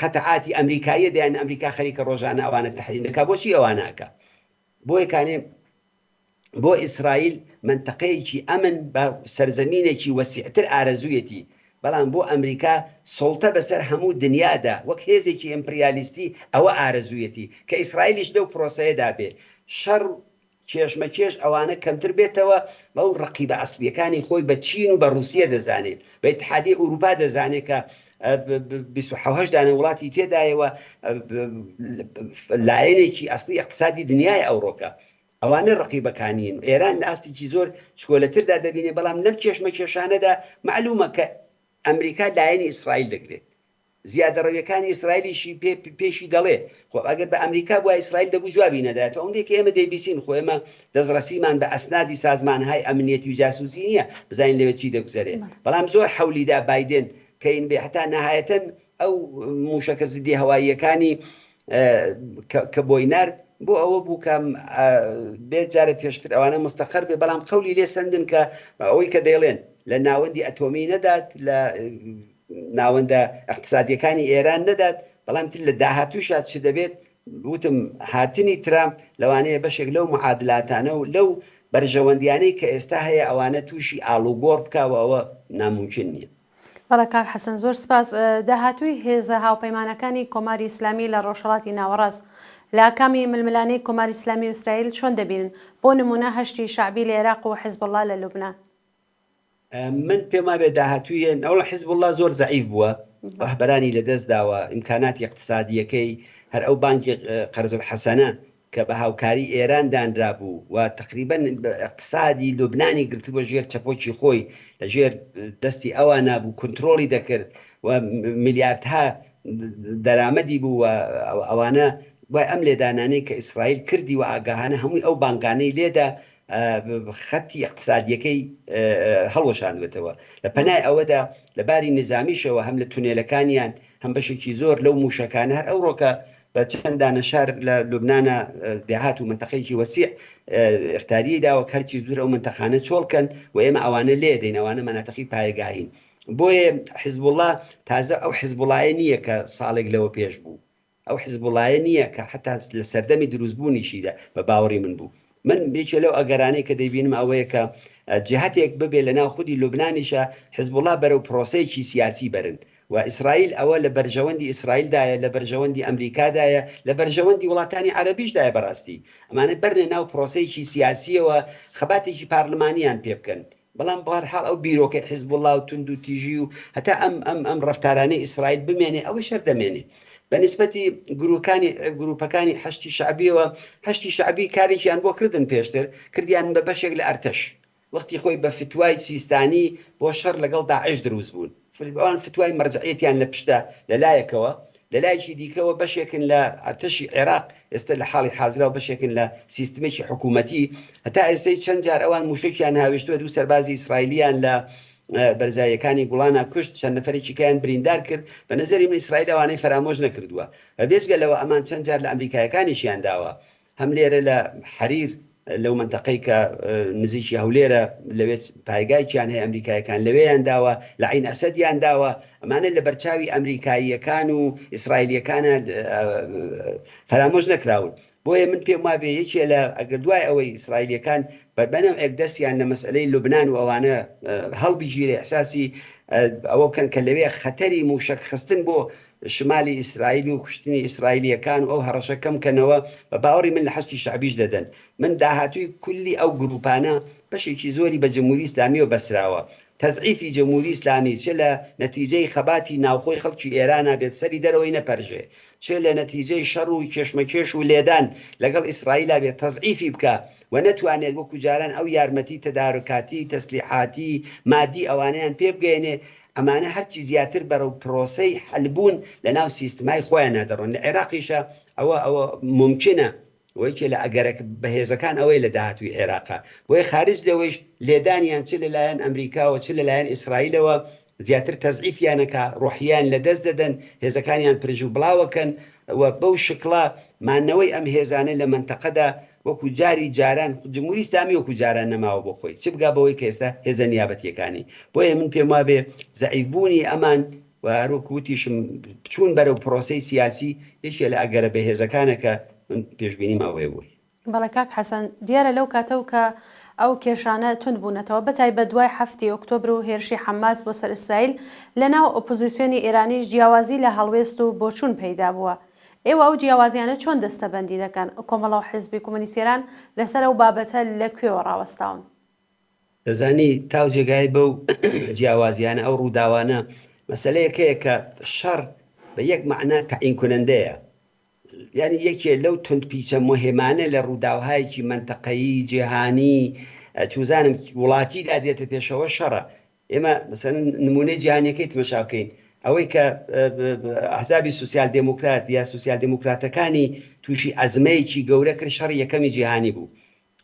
Speaker 2: قەتەعاتی ئەمریکاییە دەیان ئەمریکا خەریکە ڕۆژانە ئەوانە تەحریم دەکا بۆچی ئەوانەکە بۆ یەکانێ بۆ ئیسرائیل منتەقەیەکی ئەمن بە سەرزەمینێکی وەسیعتر ئارەزوویەتی بەڵام بۆ ئەمریکا سڵتە بەسەر هەموو دنیادا وەک هێزێکی ئیمپریالیستی ئەوە ئارەزوویەتی کە ئیسرائیلیش لەو پرۆسەیەدا بێ شەڕ کێشمەکێش ئەوانە کەمتر بێتەوە بەو ڕەقیبە ئەسلیەکانی خۆی بە چین و بە رووسیە دەزانێت بە ئیتحادیە ئوروپا دەزانێت کە 27 دانە وڵاتی تێدایەوە لایەنێکی ئەسلی اقتصادی دنیای ئەوڕۆکە ئەوانە ڕقیبەکانین ئێران لە ئاستێکی زۆر چکۆلەتردا دەبینێ بەڵام لەم کێشمە کێشانەدا معلومە کە ئەمریکا لایەنی ئیسرائیل دەگرێت زیادەڕەویەکانی ئیسرائیلیشی پێشی دەڵێ خۆ ئەگەر بە ئەمریکا بووە ئیسرائیل دەبوو جوابی نەداتەوە ئەوەندێک ئێمە دەیبیسین خۆ ئێمە دەستڕەسیمان بە ئەسنادی سازمانهای ئەمنیەتی و جاسووسی نییە بزانین لەوێ چی دەگوزارێت بەڵام زۆر حەولیدا بایدن کەین بێ حتا نەهایەتەن ئەو موشەکە زیدی هەواییەکانی کە بۆی نرد بۆ ئەوە بوو کە بێت جارە پێشتر ئەوانە مستەقەر بێ بەڵام قەولی لێ سندن کە ئەوەی کە دەیڵێن لە ناوەندی ئەتۆمی نەدات لە ناوەندە اقتصادیەکانی ئێران نەدات بەڵام تر لە داهاتووشات چ دەبێت وتم هاتنی ترامپ لەوانەیە بەشێک لەو معادلاتانە و لەو بەرژەوەندیانەی کە ئێستا هەیە ئەوانە تووشی ئاڵوگۆڕ بکاوە ئەوە ناممکن نییە.
Speaker 1: بەڵێ کاک حەسەن زۆر سپاس. داهاتووی هێزە هاوپەیمانەکانی کۆماری ئیسلامی لە ڕۆژهەڵاتی ناوەڕاست لە کامی ململانەی کۆماری ئیسلامی و ئیسرائیل چۆن دەبینن بۆ نمونە هەشتی شعبی لە عێراق و حیزبوڵڵا لە لوبنان؟
Speaker 2: من پێما بێ داهاتوویە ئەوڵە حیزبوڵڵا زۆر زەعیف بووە ڕەهبەرانی لەدەست داوە ئیمکاناتی اقتصادیەکەی هەر ئەو بانکی قەرزولحەسەنە کە بە هاوکاری ئێران دانرا بوو و تقریبەن اقتصادی لوبنانی گرتووە ژێر چەپۆکی خۆی لە ژێر دەستی ئەوە نابوو کنترۆڵی دەکرد و میلیاردها دەرامەدی بوو ئەوانە وای ئەم لێدانانەی کە ئیسرائیل کردی و ئاگاهانە هەمووی ئەو بانگانەی لێدا خەتی اقتصادیەکەی هەڵوەشاندوێتەوە لە پەنای ئەوەدا لەباری نظامیشەوە هەم لە تونێلەکانیان هەم بەشێکی زۆر لەو موشەکان هەر ئەوڕۆکە بە چەندانە شار لە لوبنانە دێهات و منتەقەیەکی وەسیع ئختاریی داوە کەرچی زۆر ئەو منتەخانە چۆڵکەن و ئێمە ئەوانە لێ دەین ئەوانە مەناتەقی پایەگاهین بۆیە حیزبوڵڵا تازە ئەو حیزبوڵایە نییە کە ساڵێک لەوە پێش بوو ئەو حیزبوڵایە نییە کە حتا لە سەردەمی دروستبوونیشیدا بە باوەڕی من بوو من بێکێ لەو ئەگەرانەی کە دەیبینم ئەوەیە کە جهتێک ببێ لە ناو خودی لوبنانیشە حیزبوڵڵا بەرەو پرۆسەیەکی سیاسی بەرن و ئیسرائیل ئەوە لە بەرژەوەندی ئیسرائیلدایە لە بەرژەوەندی ئەمریکادایە لە بەرژەوەندی وڵاتانی عەرەبیشدایە بەڕاستی ئەمانە بەرنە ناو پرۆسەیەکی سیاسیەوە خەباتێکی پارلمانیان پێ بکەن بەڵام بەهەرحاڵ ئەو بیرۆکە حیزبوڵڵا و تند و تیژی و هەتا ئەم ڕەفتارانەی ئیسرائیل بمێنێ ئەوە شەر دەمێنێ بەنسبەتی گروپەکانی هەشتی شعبیەوە هەشتی شعبی کارێکیان بۆ کردن پێشتر کردیان بە بەشێک لە ئەرتەش وەختی خۆی بە فتوای سیستانی بۆ شەڕ لەگەڵ داعش دروست بوون ئەوان فتوای مەرجعیەتیان لە پشتە لەلایەکەوە لەلایەکی دیکەوە بەشێکن لە ئەرتەشی عێراق ئێستا لە حاڵی حازرا و بەشێکن لە سیستمێکی حکوومەتی هەتا ئێستای چەند جار ئەوان موشکیان هاوێشتووە دوو سەربازی ئیسرائیلیان لە بەرزایەکانی گوڵانە کوشت چەند نەفەرێکی کیان بریندار کرد بە نەزەری من ئیسرائیل ئەوانەی فرامۆژ نەکردووە بە بێزگە لەوە ئەمان چەند جار لە ئەمریکایەکانیشیان داوە هەم لێرە لە حەریر لەو منتەقەی کە نزیکی هەولێرە لەوێت پایگایکیان هەیە ئەمریکایەکان لەوێیان داوە لە عین ئەسەدیان داوە ئەمانە لە بەرچاوی ئەمریکاییەکان و ئیسرائیلیەکانە فرامۆژ نەکراون بۆیە من پێم وابێ یەکێ لە ئەگەر دوای ئەوەی ئیسرائیلیەکان بەنەم ئێکدەستیان لە مەسئلەی لوبنان و ئەوانە هەڵبیگیرێ ئەحساسی ئەوە بکەن کە لەوێ خەتەری موشک خستن بۆ شمالی ئیسرائیل و کوشتنی ئیسرائیلیەکان و ئەو هەڕەشە کەمکەنەوە بە باوەڕی من لە حەشتی شعبیش دەدەن من داهاتووی کولی ئەو گروپانە بەشێکی زۆری بە جمهوری ئیسلامی و بەسراوە تەزعیفی جمهوری ئیسلامی چ لە نەتیجەی خەباتی ناوخۆی خەڵکی ئێرانە بێت سەری دەرەوەی نەپەرژێ چ لە نەتیجەی شەڕ و کێشمەکێش و لێدان لەگەڵ ئیسرائیلا بێت تەزعیفی بکە و نەتوانێت وەکو جاران ئەو یارمەتی تەدارکاتی تەسلیحاتی مادی ئەوانەیان پێ بگەێنێ ئەمانە هەرچی زیاتر بەرەو پرۆسەی حەلبوون لە ناو سیستمای خۆیان نادەڕۆن لە عێراقیشە ئەوە ممکنە وەیکێ لە ئەگەرەك بەهێزەکان ئەوەی لە داهاتوی عێراقا بۆیە خارج لەوەیش لێدانیان چ لەلایەن ئەمریکاوە چ لەلایەن ئیسرائیلەوە زیاتر تەزعیفیانەکە ڕۆحیان لە دەست دەدەن هێزەکانیان پرژ و بڵاوەکەن و بەو شکڵا مانەوەی ئەم هێزانە لە منتەقەدا وەکو جاری جاران جمهوری ئیسلامی وەکو جاران نەماوە بۆ خۆی چ بگا بەوەی کە ئێستا هێزە نیابەتیەکانی بۆیە من پێم وابێ زەعیفبوونی ئەمان و هەروکوتیشم بچوون بەرەو پرۆسەی سیاسی یەکێ لە ئەگەرە بەهێزەکانەکە من پێشبینیم ئەوەیە بووی
Speaker 1: بەڵێ کاک حەسەن دیارە لەو کاتەوە کە ئەو کێشانە تند بوونەتەوە بەتای بە دوای 7 ئۆکتۆبر و هێرشی حەماس بۆ سەر ئیسرائیل لەناو ئۆپۆزیسیۆنی ئێرانیش جیاوازی لە هەڵوێست و بۆچوون پەیدا بووە ئێوە ئەو جیاوازیانە چۆن دەستەبەندی دەکەن کۆمەڵە و حیزبی کۆمۆنیست ئێران لەسەر ئەو بابەتە لەکوێوە ڕاوەستاون
Speaker 2: دەزانی تاو جێگای بەو جیاوازیانە ئەو ڕووداوانە مەسەلەیەکەیە کە شەڕ بە یەک معنە تەعیین کونەندەیە یعنی یەکێ لەو تندپیچە مهمانە لە ڕووداوهایەکی منتەقەیی جیهانی چوزانم وڵاتی دادێتە پێشەوە شەڕە ئێمە مەسەلەن نمونەی جیهانیەکەی تماشا بکەین ئەوەی کە ئەحزابی سوسیال دموکرات یا سوسیال دموکراتەکانی تووشی ئەزمەیەکی گەورە کرد شەڕی یەکەمی جیهانی بوو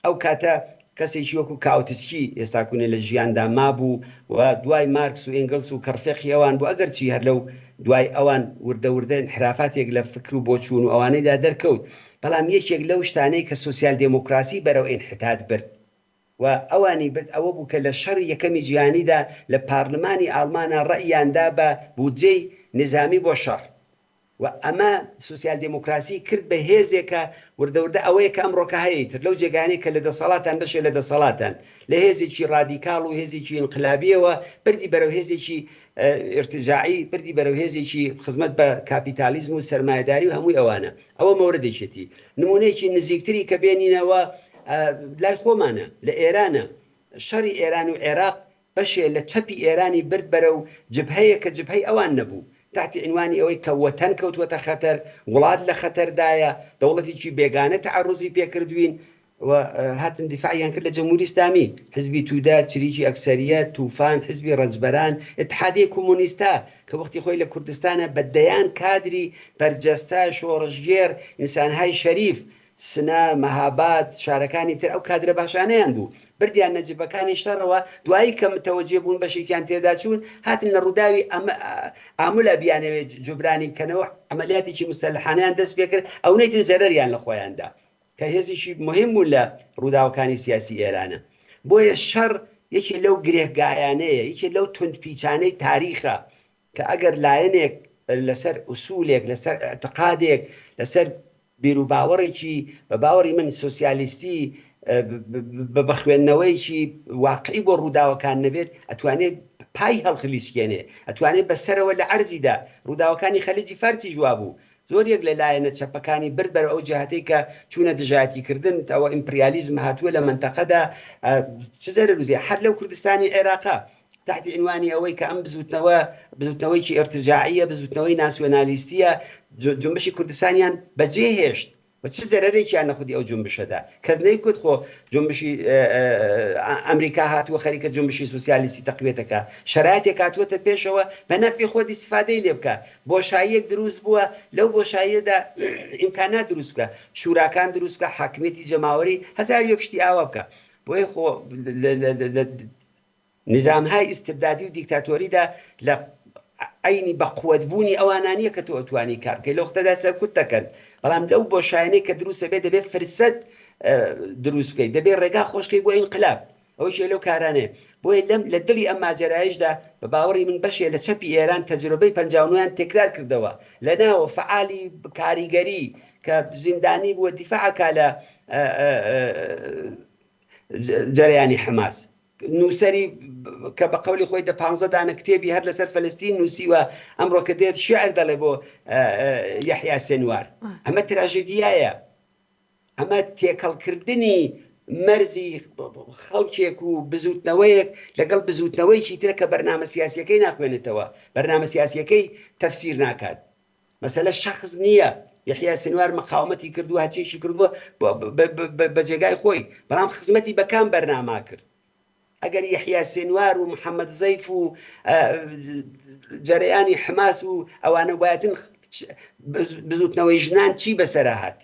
Speaker 2: ئەو کاتە کەسێکی وەکو کاوتسکی ئێستاکوونێ لە ژیاندا مابوو و دوای مارکس و ئێنگلس و کەرفێقی ئەوان بوو ئەگەرچی هەر لەو دوای ئەوان وردە انحرافاتێک لە فکر و بۆچوون و ئەوانەیدا دەرکەوت بەڵام یەکێک لەو شتانەی کە سوسیال دموکراسی بەرەو انحتات برد و ئەوانی برد ئەوە بوو کە لە شەڕی یەکەمی جیهانیدا لە پارلمانی ئاڵمانە ڕەئیاندا بە بودجەی نظامی بۆ شەڕ و ئەمە سوسیال دموکراسی کرد بە هێزێکە وردەوردە ئەوەیە کە ئەمڕۆکە هەیەتر لەو جێگانەی کە لە دەسەڵاتان بەشێ لە دەسەڵاتان لە هێزێکی ڕادیکاڵ و هێزێکی انقلابیەوە بردی بەرەو هێزێکی ارتجاعی بردی بەرەو هێزێکی خزمەت بە کاپیتالیزم و سەرمایه‌داری و هەمووی ئەوانە ئەوە مەوردێکێتی نمونەیەکی نزیکتری کە بێنینەوە لای خۆمانە لە ئێرانە شەڕی ئێران و عێراق بەشێ لە چەپی ئێرانی برد بەرەو جبهەیە کە جبهەی ئەوان نەبوو تحتی عنوانی ئەوەی کە وەتەن کەوتوەتە خەتەر وڵات لە خەتەردایە دەوڵەتێکی بێگانە تەعەڕوزی پێکردوین هاتن دیفاعیان کرد لە جمهوری ئیسلامی حزبی تودا چریکی ئەکسەریەت توفان حزبی ڕەجبەران اتحادیە کۆمۆنیستا کە وەختی خۆی لە کوردستانە بەدەیان کادری بەرجەستە شۆڕژگێر ئینسانهای شەریف سنا مەهاباد شارەکانی تر ئەو کادرە باشانەیان بوو بردیان نەجیبەکانی شەڕەوە دوایی کە متەوەجێ بوون بەشێکیان تێدا چوون هاتن لە ڕووداوی ئامولە بیانەوێت جوبرانی بکەنەوە عملیاتێکی مسلحانیان دەست پێ کرد ئەو نەیتر زەرەریان لە خۆیاندا کە هێزیشی مهم بوو لە ڕووداوەکانی سیاسی ئێرانە بۆیە شەڕ یەکی لەو گرێگایانەیە یەکی لەو توندپیچانەی تاریخە کە ئەگەر لایەنێک لەسەر ئوسولێک لەسەر اعتقادێک لەسەر بیرروباوەڕێکی بە باوەڕی من سوسیالیستی بە خوێندنەوەیکی واقعی بۆ ڕووداوەکان نەبێت ئەتوانێت پای هەڵخلیسکێنێ ئەتوانێت بەسەرەوە لە عەرزیدا ڕووداوەکانی خەلیجی فارسی جووا بوو زۆرێک لە لایەنە چەپەکانی برد بەر ئەو جهاتەی کە چوونە دژایەتیکردن ئەوە ئیمپریالیزم هاتووە لە منتەقەدا چ زەرروزیە هەر لەو کوردستانی عێراقا تحت عنوانی ئەوەی کە ئەم بزوتنەوەیکی ئێرتجاعیە بزوتنەوەی ناسیۆنالیستیە جنبشی کوردستانیان بەجێهێشت و چ زەرەرێکیان نەخودی ئەو جنبشەدا کەس نەیکوت خۆ جنبشی ئەمریکا هاتووە خەریکە جنبشی سوسیالیستی تەقوێتەکە شەرایەتێک هاتووەتە پێشەوە بە نەفی خۆ ئیستیفادەی لێ بکە بۆشاییەک دروست بووە لەو بۆشاییەدا ئیمکانات دروست بکە شوراکان دروست بکە حاکمیەتی جەماوەری هەزار یەک شتی ئاوا بکە بۆیە خۆ نظامهای استبدادی و دیکتاتۆریدا لە عینی بە قووەتبوونی ئەوانانیە کە تۆ ئەتوانی کارکەی لە وەختەدا سەرکوت دەکەن بەڵام لەو بۆشایانەی کە دروستە بێت دەبێت فرسەت دروست بکەیت دەبێت ڕێگا خۆشکەی بۆ ئینقلاب ئەوەی لەو کارانەیە بۆیە لە دڵی ئەم ماجەرایشدا بە باوەڕی من بەشێ لە چەپی ئێران تەجربەی 59یان تێکرار کردەوە لە ناوە فعالی کاریگەری کە زیندانی بووە دیفاعکە لە جەریانی حماس نووسری کە بە قەولی خۆی 15 دانە کتێبی هەر لەسەر فەلەستین نووسیوە ئەمڕۆ کە دێت شیعر دەڵێ بۆ یەحیا سێنوار ئەمە تراژێدیایە ئەمە تێکەڵکردنی مەرزی خەڵکێک و بزوتنەوەیەک لەگەڵ بزوتنەوەیکی ترە کە بەرنامە سیاسیەکەی ناخوێنێتەوە بەرنامە سیاسیەکەی تەفسیر ناکات مەسەلە شەخص نییە یحیا سنوار مقاومەتی کردو هەچێشی کردووە بە جێگای خۆی بەڵام خزمەتی بەکام بەرناما کرد ئەگەر یحیا سنوار و محەممەد زەیف و جەرەیانی حماس و ئەوانە وایەتن بزوتنەوەی ژنان چی بەسەرا هات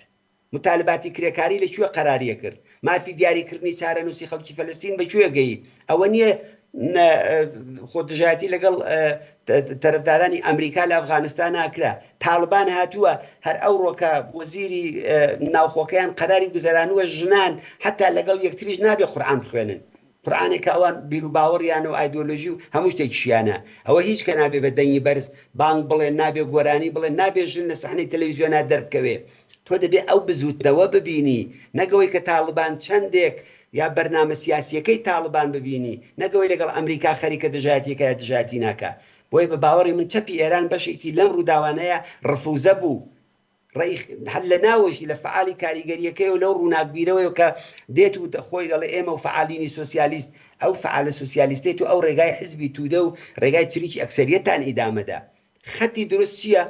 Speaker 2: مطالباتی کرێکاری لەکوێ قەراریە کرد مافی دیاریکردنی چارەنووسی خەڵکی فەلەستین بەکوێ گەی ئەوە نییە خۆدژاتی لەگەڵ تەرەفدارانی ئەمریکا لە ئەفغانستان ناکرا تاڵبان هاتووە هەر ئەو ڕۆکە وەزیری ناوخۆکەیان قەراری گوزەرانووە ژنان حتا لەگەڵ یەکتریش نابێ قورئان بخوێنن قورئانێک ئەوان بیر و باوەڕیان و ئایدۆلۆژی و هەموو شتێکیشیانە ئەوە هیچ کە نابێ بە دەنگی بەرز بانگ بڵێن نابێ گۆرانی بڵێن نابێ ژن لە سەحنەی تەلەڤیزیۆنا دەربکەوێ تۆ دەبێ ئەو بزوتنەوە ببینی نەگەوەی کە تاڵبان چەندێک یا بەرنامە سیاسیەکەی تاڵبان ببینی نەگەوەی لەگەڵ ئەمریکا خەریکە دژاتیەکە یا دژاتی ناکە بۆیە بە باوەڕی من چەپی ئێران بەشێکی لەم ڕووداوانەیە ڕفوزە بوو هەر لە ناوەشی لە فعالی کاریگەریەکەی و لەو ڕووناکبیرەوەی کە دێت و خۆی دەڵێ ئێمە و فعالینی سوسیالیست ئەو فعالە سوسیالیستێت و ئەو ڕێگای حزبی توودە و ڕێگای چریکی ئەکسەریەتان ئیدامەدا خەتی دروست چییە؟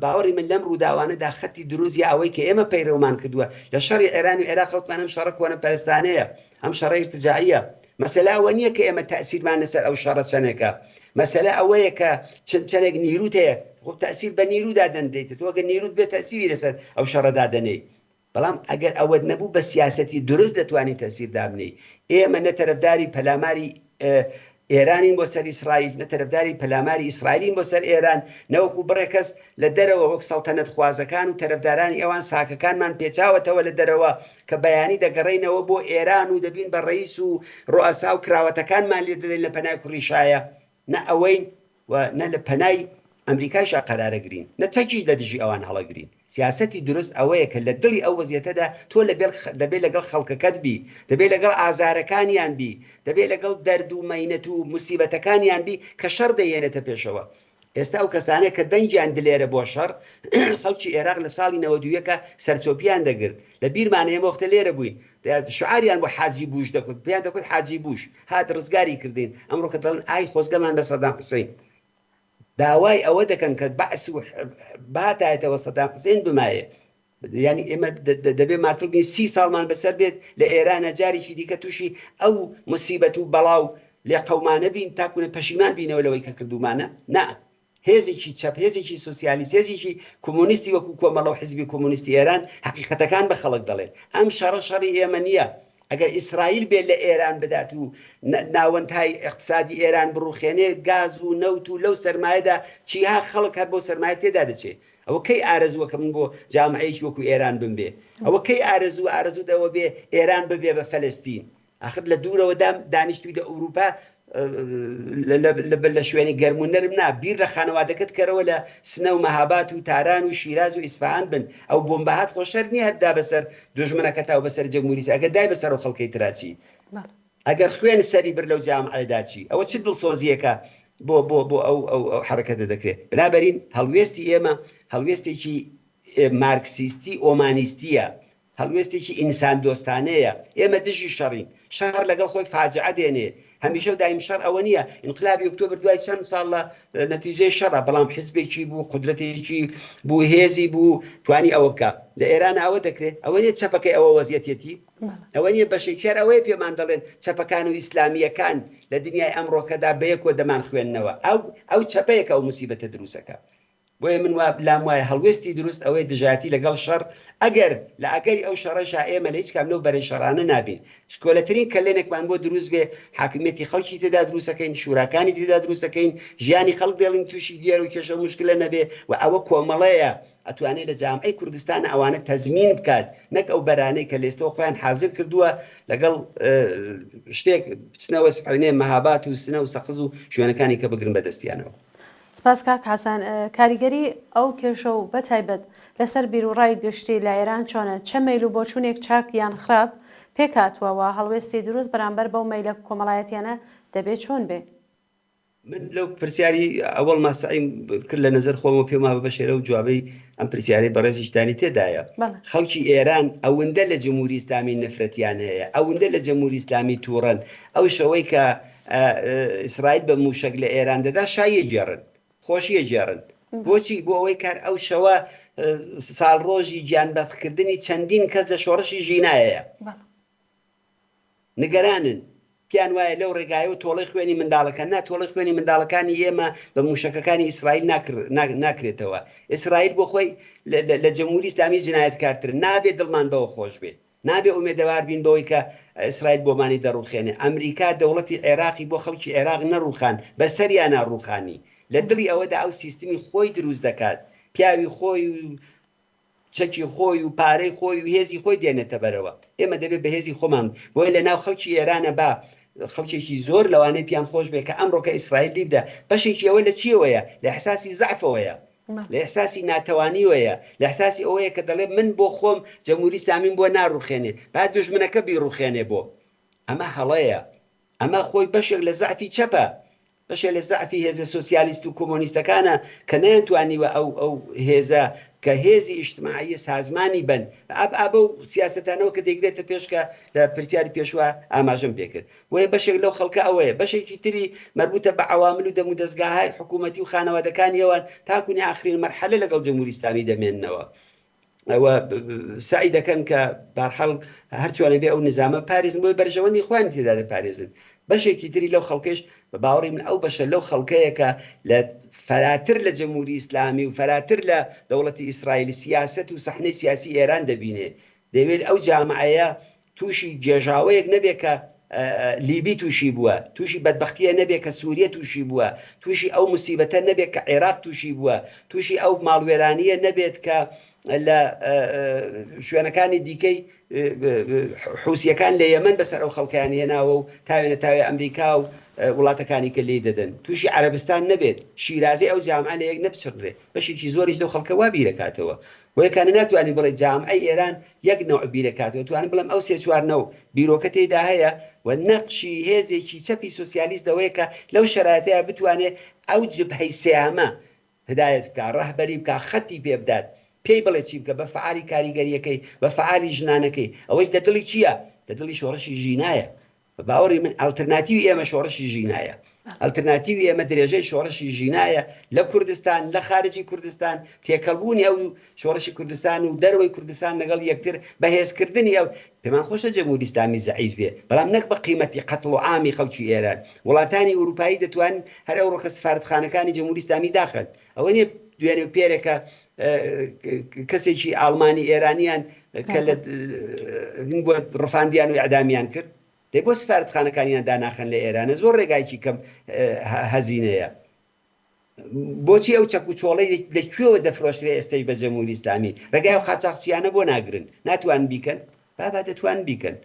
Speaker 2: باوەڕی من لەم ڕووداوانەدا خەتی دروزی ئەوەی کە ئێمە پەیڕەومان کردووە لە شەڕی ئێران و عێراق خەوتمان ئەم شەڕە کۆنەپەرستانەیە ئەم شەڕە ئیرتجاعیە مەسەلە ئەوە نییە کە ئێمە تەئسیرمان لەسەر ئەو شەڕە چەندێکە مەسەلە ئەوەیە کە چەندێک نیروت هەیە خۆ تەئسیر بە نیرودا دەنرێتێت تۆ ئەگەر نیروت بێت تەئسیری لەسەر ئەو شەڕەدا دەنێی بەڵام ئەگەر ئەوەت نەبوو بە سیاسەتی دروست دەتوانێت تەئسیر دابنێی ئێمە نە تەرەفداری پەلاماری ئێرانین بۆ سەر ئیسرائیل نە تەرەفداری پەلاماری ئیسرائیلین بۆ سەر ئێران نەوەکو بڕێکەس لە دەرەوە وەک سەڵتەنەت خوازەکان و تەرەفدارانی ئەوان ساکەکانمان پێچاوەتەوە لە دەرەوە کە بەیانی دەگەڕێینەوە بۆ ئێران و دەبین بە ڕئیس و ڕوئەسا و کراوەتەکانمان لێ دەدەین لە پەنای کوڕیشایە نە ئەوەین و نە لە پەنای ئەمریکاشا قەرارەگرین نە چەکی لە دژی ئەوان هەڵەگرین سیاسەتی دروست ئەوەیە کە لە دڵی ئەو وەزیەتەدا تۆ دەبێت لەگەڵ خەڵکەکەت بی دەبێت لەگەڵ ئازارەکانیان بی دەبێت لەگەڵ دەرد و مەینەت و موسیبەتەکانیان بی کە شەڕ دەیێنێتە پێشەوە ئێستا ئەو کەسانەیە کە دەنگیان دلێرە بۆ شەڕ خەڵکی عێراق لە ساڵی 92ەکە سەرچۆپیان دەگرت لە بیرمانە ئێمە وەختە لێرە بووین شعاریان بۆ حاجی بوش دەکوت پێیان دەکوت حاجی بوش هات ڕزگاری کردین ئەمڕۆ کە دەڵێن ئای خۆزگەمان بە سەدام حوسێن داوای ئەوە دەکەن کە بەعس و باتایەتەوە سەدام حوسێن بمایە ینی ئێمە دەبێ ماتڵبی 30 ساڵمان بەسەر بێت لە ئێرانە جارێکی دیکە تووشی ئەو موسیبەت و بەڵاو لێ قەومانە بین تاکوونە پەشیمان بینەوە لەوەی کە کردومانە نا هێزێکی چەپ هێزێکی سوسیالیست هێزێکی کۆمۆنیستی وەکو کۆمەڵە و حزبی کۆمۆنیستی ئێران حقیقەتەکان بە خەڵک دەڵێت ئەم شەڕە شەڕی ئێمە نییە ئەگەر ئیسرائیل بێت لە ئێران بدات و ناوەندهای اقتصادی ئێران بڕوخێنێ گاز و نەوت و لەو سەرمایەدا چیها خەڵک هەر بۆ سەرمایە تێدا دەچێت ئەوە کەی ئارەزووەکە من بۆ جامعەیەکی وەکو ئێران بمبێ ئەوە کەی ئارەزوو دەوە بێ ئێران ببێ بە فەلەستین ئاخر لە دوورەوە دانیشتووی لە ئەوروپا لە شوێنی گەرم و نەرم نا بیر لە خانەوادەکەت کەرەوە لە سنە و مەهابات و تاران و شیراز و ئیسفەهان بن ئەو بۆمبەهات خۆشەر نییە هەردا بەسەر دوژمنەکە تا بەسەر جەمهوریت ئەگەر دای بەسەر و خەڵکەی تراچی ئەگەر خوێن سەری بر لەو جامعەدا چی ئەوە چ دڵسۆزیەکە بۆ ئەو حرەکەتە دەکرێت بنابەرین هەڵوێستی ئێمە هەڵوێستێکی مارکسیستی ئۆمانیستیە هەڵوێستێکی ئینسان دۆستانەیە ئێمە دژی شەڕین شەڕ لەگەڵ خۆی فاجعە دێنێ هەمیشە و دایم شەڕ ئەوە نییە ئینقلابی ئۆکتۆبر دوای چەند ساڵ لە نەتیجەی شەڕە بەڵام حیزبێکی بوو قودرەتێکی بوو هێزی بوو توانی ئەوە بکە لە ئێران ئەوە دەکرێت ئەوە نیە چەپەکەی ئەوە وەزیەتێتی ئەوە نیە بەشێکێر ئەوەیە پێمان دەڵێن چەپەکان و ئیسلامیەکان لە دنیای ئەمڕۆکەدا بەیەکۆ دەمان خوێندنەوە ئەو چەپەیەکە ئەو موسیبەتە دروستەکە بۆیە من لام وایە هەڵوێستی دروست ئەوەی دژاتی لەگەڵ شەڕ ئەگەر لە ئەگەری ئەو شەڕەشا ئێمە لە هیچ کام لەو بەرەی شەڕانە نابین شکۆلەترین کەلێنێکمان بۆ دروست بێ حاکمیەتی خەڵکی تێدا دروستەکەین شوراکانی تێدا دروستەکەین ژیانی خەڵک دێڵین تووشی گێر و کێشە و مشکلە نەبێ و ئەوە کۆمەڵەیە ئەتوانێت لە جامعەی کوردستان ئەوانە تەزمین بکات نەک ئەو بەرانەی کە لێستەوە خۆیان حازر کردووە لەگەڵ شتێک بچنەوە سحێنێ مەهابات و سنە و سەقز و شوێنەکانی کە بگرن بەدەستیانەوە.
Speaker 1: سپاس کاک حەسەن کاریگەری ئەو کێشە و بەتایبەت لەسەر بیرروڕای گشتی لە ئێران چۆنە چە مەیل و بۆچوونێک چاک یان خراپ پێکاتوەوە هەڵوێستی دروست بەرامبەر بەو مەیلە کۆمەڵایەتیانە دەبێت چۆن بێ
Speaker 2: من لەو پرسیاری ئەوڵ ماسەعیم کرد لە نەزەر خۆمە پێما بەشێرە و جوابەی ئەم پرسیارەی بەڕێزیشتانی تێدایە خەڵکی ئێران ئەوەندە لە جمهوری ئیسلامی نفرەتیان هەیە ئەوەندە لە جمهوری ئیسلامی تووڕەن ئەو شەوەی کە ئیسرائیل بە موشک لە ئێران دەدا شایە گێڕن خۆشیە گێڕن بۆچی بۆ ئەوەی کار ئەو شەوە ساڵڕۆژی گیانبەختکردنی چەندین کەس لە شۆڕشی ژینایەیە نگەرانن پیان وایە لەو ڕێگایە و تۆڵی خوێنی منداڵەکان نا تۆڵی خوێنی منداڵەکانی ئێمە بە موشەکەکانی ئیسرائیل ناکرێتەوە ئیسرائیل بۆ خۆی لە جمهوری ئیسلامی جنایەتکارتر نابێت دڵمان بەوە خۆش بێت نابێ ئومێدەوار بین بەوەی کە ئیسرائیل بۆمانی دەڕوخێنێ ئەمریکا دەوڵەتی عێراقی بۆ خەڵکی عێراق نەڕوخان بەسەریان ناڕوخانی لە دڵی ئەوەدا ئەو سیستمی خۆی دروست دەکات پیاوی خۆی و چەکی خۆی و پارەی خۆی و هێزی خۆی دێنێتە بەرەوە ئێمە دەبێت بە هێزی خۆمان بۆی لە ناو خەڵکی ئێرانە با خەڵکێکی زۆر لەوانەیە پیان خۆش بێ کە ئەمڕۆکە ئیسرائیل لیبدا بەشێکی ئەوە لە چیەوەیە لە احساسی زعفەوەیە لە احساسی ناتەوانیوەیە لە احساسی ئەوەیە کە دەڵێ من بۆ خۆم جمهوری ئیسلامیم بۆ ناڕوخێنێ بعد دوژمنەکە بیڕوخێنێ بۆ ئەمە هەڵەیە ئەمە خۆی بەشێک لە زعفی چەپە بەشێک لە زعفی هێزە سۆسیالیست و کۆمۆنیستەکانە کە نەیانتوانیوە ئەو هێزە کە هێزی ئیجتماعی سازمانی بن ئابە و سیاسەتانەوە کە دەیگرێتە پێشکە لە پرسیاری پێشوە ئاماژەم پێکرد وەیە بەشێک لەو خەڵکە ئەوەیە بەشێکی تری مربوطە بە عوامل و دەمو دەستگاهای حکوومەتی و خانەوادەکانیەوەن تاکوونی ئاخرین مەرحەلە لەگەڵ جمهوری ئیسلامی دەمێننەوە ئەوە سعی دەکەن کە بەرحەڵ هەرچوانە بێ ئەو نظامە پارێزن بۆی بەرژەوەندی خوانی تێدا دەپارێزن بەشێکی تری لەو خەڵکەش بە باوەڕی من ئەو بەشە لەو خەڵکەیەکە لە فەراتر لە جمهوری ئیسلامی و فەراتر لە دەوڵەتی ئیسرائیلی سیاست و سەحنەی سیاسی ئێران دەبینێ دەوێت ئەو جامعەیە تووشی گێژاوەیەک نەبێت کە لیبی تووشی بووە تووشی بەدبەختیە نەبێت کە سووریە تووشی بووە تووشی ئەو موسیبەتە نەبێت کە عێراق تووشی بووە تووشی ئەو ماڵوێرانیە نەبێت کە لە شوێنەکانی دیکەی حوسیەکان لە یەمەن بەسەر ئەو خەڵکیان هێناوە و تاوێنە تاوێ ئەمریکا و وڵاتەکانی کە لێ دەدەن تووشی عەرەبستان نەبێت شیرازی ئەو جامعە لە یەک نەبچڕێ بەشێکی زۆری لەو خەڵکە وا بیرەکاتەوە وەیەکانە ناتوانین بڵێ جامعەی ئێران یەک نەوع بیرەکاتەوە توانم بڵم ئەو سێ چوارنەوە بیرۆکە تێدا هەیە و نەقشی هێزێکی چەپی سۆسیالیست دەوەیە کە لەو شەرایەتەیە بتوانێت ئەو جبهەی سێهەمە هدایەت بکە ڕەهبەری بکە خەتی پێ بدات پێی بڵێ چی بکە بە فعالی کاریگەریەکەی بە فعالی ژنانەکەی ئەوەش دەدڵی چییە؟ دەدڵی شۆڕشی ژینایە باوەڕی من ئالتەرناتیوی ئێمە شۆڕشی ژینایە ئەلترناتیوی ئێمە درێژەی شۆڕشی ژینایە لە کوردستان لە خارجی کوردستان تێکەڵبوونی ئەو شۆڕشی کوردستان و دەروەی کوردستان لەگەڵ یەکتر بەهێزکردنی ئەو پێمان خۆشە جەمهوری ئیسلامی زەعیف بێ بەڵام نەک بە قیمەتی قەتڵ و عامی خەڵکی ئێران وڵاتانی ئەوروپایی دەتوانن هەر ئەو ڕۆکە سفارەتخانەکانی جەمهوری ئیسلامی داخن ئەوە نیە دوێنێ پێرێکە کەسێکی ئاڵمانی ئێرانیان کە لە ڕفاندیان و ئەعدامیان کرد دەی بۆ سفارەتخانەکانیان داناخن لە ئێرانە زۆر ڕێگایکی کەم هەزینەیە بۆچی ئەو چەک و چۆڵەی لەکوێوە دەفرۆشرێ ئێستای بە جەمهوری ئیسلامی ڕێگای و قاچاقچیانە بۆ ناگرن ناتوان بیکەن با دەتوان بیکەن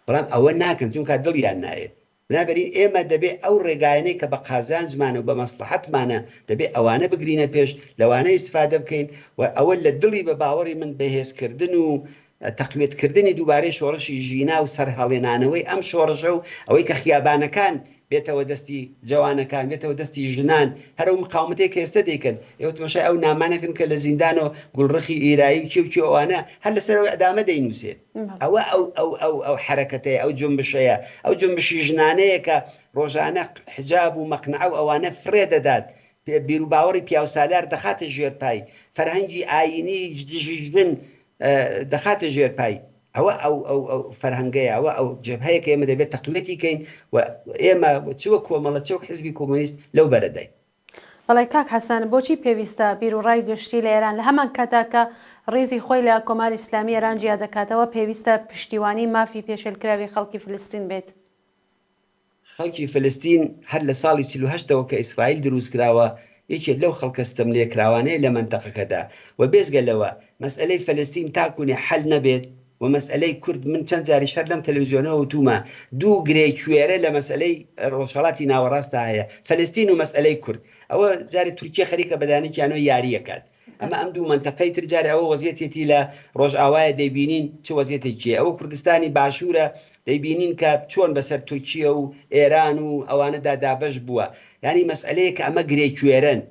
Speaker 2: بەڵام ئەوە ناکەن چونکە دڵیان نایێت بنابراین ئێمە دەبێت ئەو ڕێگایانەی کە بە قازان زمانە و بە مەسلحەتمانە دەبێت ئەوانە بگرینە پێش لەوانە ئیسفادە بکەین و ئەوە لە دڵی بە باوەڕی من بەهێزکردن و تەقویتکردنی دووبارەی شۆڕشی ژینا و سەرهەڵێنانەوەی ئەم شۆڕژە و ئەوەی کە خیابانەکان بێتەوە دەستی جوانەکان بێتەوە دەستی ژنان هەرو مقاومەتێک کە ئێستا دەیکەن ئێوە تماشای ئەو نامانەکەن کە لە زیندانەوە گوڵڕخی ئیرایی و کێو ئەوانە هەر لەسەرەوە ئەدامە دەینووسێت ئەوە ئەو حرەکەتەیە ئەو جنبشەیە ئەو جنبشی ژنانەیە کە ڕۆژانە حجاب و مەقنعە و ئەوانە فرێ دەدات بیر و باوەڕی پیاوسالار دەخاتە ژێرپای فەرهەنگی ئاینی ژن دەخاتە ژێرپای ئەوە ئەو فەرهەنگەیە ئەوە ئەو جەبهەیە کە ئێمە دەبێت تەقویەتی کەین و ئێمە چوە کۆمەڵە چەوک حیزبی کۆمۆنیست لەو بەرەدای
Speaker 1: بەڵێ کاک حەسەن بۆچی پێویستە بیر و ڕای گشتی لە ئێران لە هەمان کاتاکە ڕێزی خۆی لە کۆماری ئیسلامی ئێران جیا دەکاتەوە پێویستە پشتیوانی مافی پێشێلکراوی خەڵکی فلستین بێت
Speaker 2: خەڵکی فلستین هەر لە ساڵی 48ەوە کە ئیسرائیل دروست کراوە یەکێک لەو خەڵکە ستەملێکراوانەیە لە مەنتەقەکەدا و بێزگەلەوە مەسئلەی فلستین تاکوونێ حەل نەبێت و مەسئلەی کورد من چەند جاری شەر لەم تەلەڤیزیۆنەوە وتومە دوو گرێکوێرە لە مەسئلەی ڕۆژهەڵاتی ناوەڕاستە هەیە فلستین و مەسئلەی کورد ئەوە جاری تورکیە خەریکە بەدانێکیانەوە یاریەکات ئەمە ئەم دوو منتەقەی تر جارێ ئەوە وەزیەتێتی لە ڕۆژئاوایە دەیبینین چه وەزیەتێکیە ئەوە کوردستانی باشوورە دەیبینین کە چۆن بەسەر تورکیە و ئێران و ئەوانەدا دابەش بووە یعنی مەسئلەیە کە ئەمە گرێکوێرن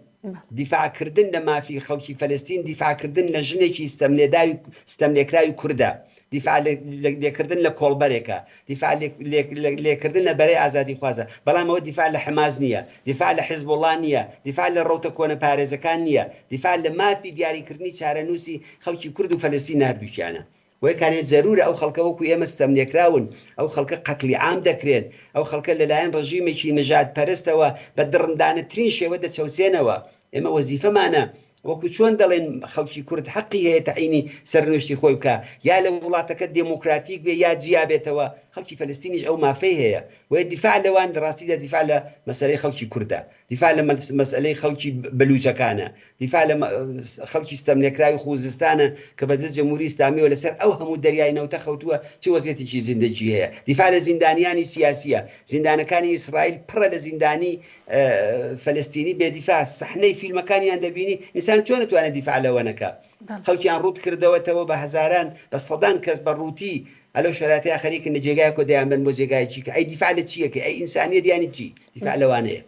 Speaker 2: دیفاعکردن لە مافی خەڵکی فلستین دیفاعکردن لە ژنێکی ستەملێکراوی کوردە دیفاع لێکردن لە کۆڵبەرێکە دیفاع لێکردن لە بەرەی ئازادی خوازە بەڵام ئەوە دیفاع لە حماز نییە دیفاع لە حیزبوڵڵا نییە دیفاع لە ڕەوتە کۆنە پارێزەکان نییە دیفاع لە مافی دیاریکردنی چارەنووسی خەڵکی کورد و فەلەستین هەردووکیانە وەکانێت زەرورە ئەو خەڵکە وەکو ئێمە ستەملێکراون ئەو خەڵکە قەتلی عام دەکرێن ئەو خەڵکە لەلایەن ڕژیمێکی نەژاد پەرستەوە بە دڕندانەترین شێوە دەچەوسێنەوە ئێمە وەزیفەمانە وەکو چۆن دەڵێن خەڵکی کورد حەقی هەیە تەعینی سەرنوشتی خۆی بکە یا لە وڵاتەکە دموکراتیک بێ یا جیا بێتەوە خەڵکی فەلستینیش ئەو مافەی هەیە وە دیفاع لەوان ڕاستیدا دیفاع لە مەسەلەی خەڵکی کوردە دیفاع لە مەسئلەی خەڵکی بەلوچەکانە دیفاع لە خەڵکی ستەملێکراوی خوزستانە کە بەدەست جەمهوری ئیسلامیەوە لەسەر ئەو هەموو دەریای نەوتە خەوتووە چه وەزیەتێکی زیندگی هەیە دیفاع لە زیندانیانی سیاسیە زیندانەکانی ئیسرائیل پڕە لە زیندانی فەلستینی بێدیفاع سەحنەی فیلمەکانیان دەبینی ئینسان چۆن نەتوانێت دیفاع لەوە نەکە خەڵکیان ڕوود کردەوەتەوە بە هەزاران بە سەدان کەس بە ڕووتی ئەلەو شەراتەیە خەریکن لە جێگای کۆ دەیان بن بۆ جێگایکی کە ئەی دیفاع لە چیەکە ئەی ئینسانیەت یانی چی دیفاع لەوانەیە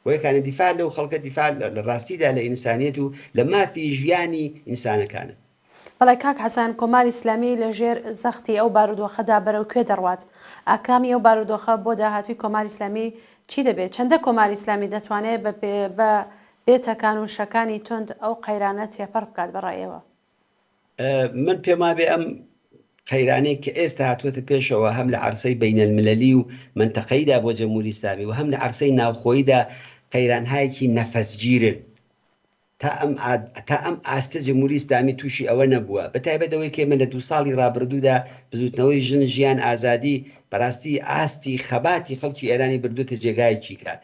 Speaker 2: وەکانە دیفاع لەو خەڵکە دیفاع لە ڕاستیدا لە ئینسانیەت و لە مافی ژیانی ئینسانەکانە
Speaker 1: بەڵێ کاک حەسەن کۆماری ئیسلامی لە ژێر زەختی ئەو بارودۆخەدا بەرەو کوێ دەڕوات ئاکامی ئەو بارودۆخە بۆ داهاتووی کۆماری ئیسلامی چی دەبێت چەندە کۆماری ئیسلامی دەتوانێت بە بێتەکان و شەکانی تۆند ئەو قەیرانە تێپەڕ بکات بەڕایەوە
Speaker 2: من پێم وابێ ئەم قەیرانەی کە ئێستا هاتووەتە پێشەوە هەم لە عەرسەی بەینەلملەلی و منتەقەیدا بۆ جەمهوری ئیسلامی و هەم لە عەرسەی ناوخۆییدا قەیرانهایەکی نەفەسگیرن تا ئەم ئاستە جەمهوری ئیسلامی تووشی ئەوە نەبووە بەتایبەتەوەی کە من لە 2 ساڵی ڕابردوودا بزوتنەوەی ژن ژیان ئازادی بەڕاستی ئاستی خەباتی خەڵکی ئێرانی بردووتە جێگایەکی کە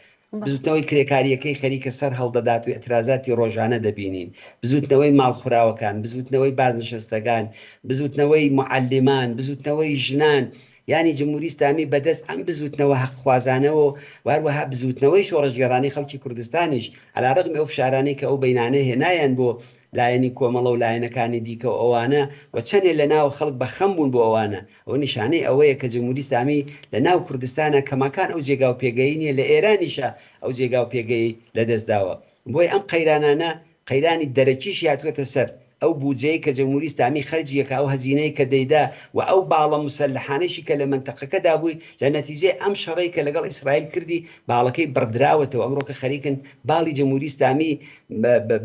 Speaker 2: بزوتنەوەی کرێکاریەکەی خەریکە سەر هەڵدەدات و ئەترازاتی ڕۆژانە دەبینین بزوتنەوەی ماڵخوراوەکان بزوتنەوەی بازنشستەکان بزوتنەوەی معلمان بزوتنەوەی ژنان یانی جمهوری ئیسلامی بەدەست ئەم بزوتنەوە حەقخوازانەوە واروەها بزوتنەوەی شۆڕژگەڕانی خەڵکی کوردستانیش عەلاڕەغم ئەو فشارانەی کە ئەو بەینانە هێنایان بۆ لایەنی کۆمەڵە و لایەنەکانی دیکە و ئەوانە و چەندێک لە ناو خەڵک بە خەم بوون بۆ ئەوانە ئەو نیشانەی ئەوەیە کە جمهوری ئیسلامی لە ناو کوردستانە کەماکان ئەو جێگا و پێگەی نیە لە ئێرانیشە ئەو جێگا و پێگەی لەدەستداوە بۆی ئەم قەیرانانە قەیرانی دەرەکیش هاتووەتە سەر ئەو بودجەی کە جەمهوری ئیسلامی خەرجیەکە ئەو هەزینەی کە دەیدا و ئەو باڵە مسلحانەیشی کە لە منتەقەکەدا بووی لە نەتیجەی ئەم شەڕەی کە لەگەڵ ئیسرائیل کردی باڵەکەی بڕدراوەتەوە ئەمڕۆ کە خەریکن باڵی جەمهوری ئیسلامی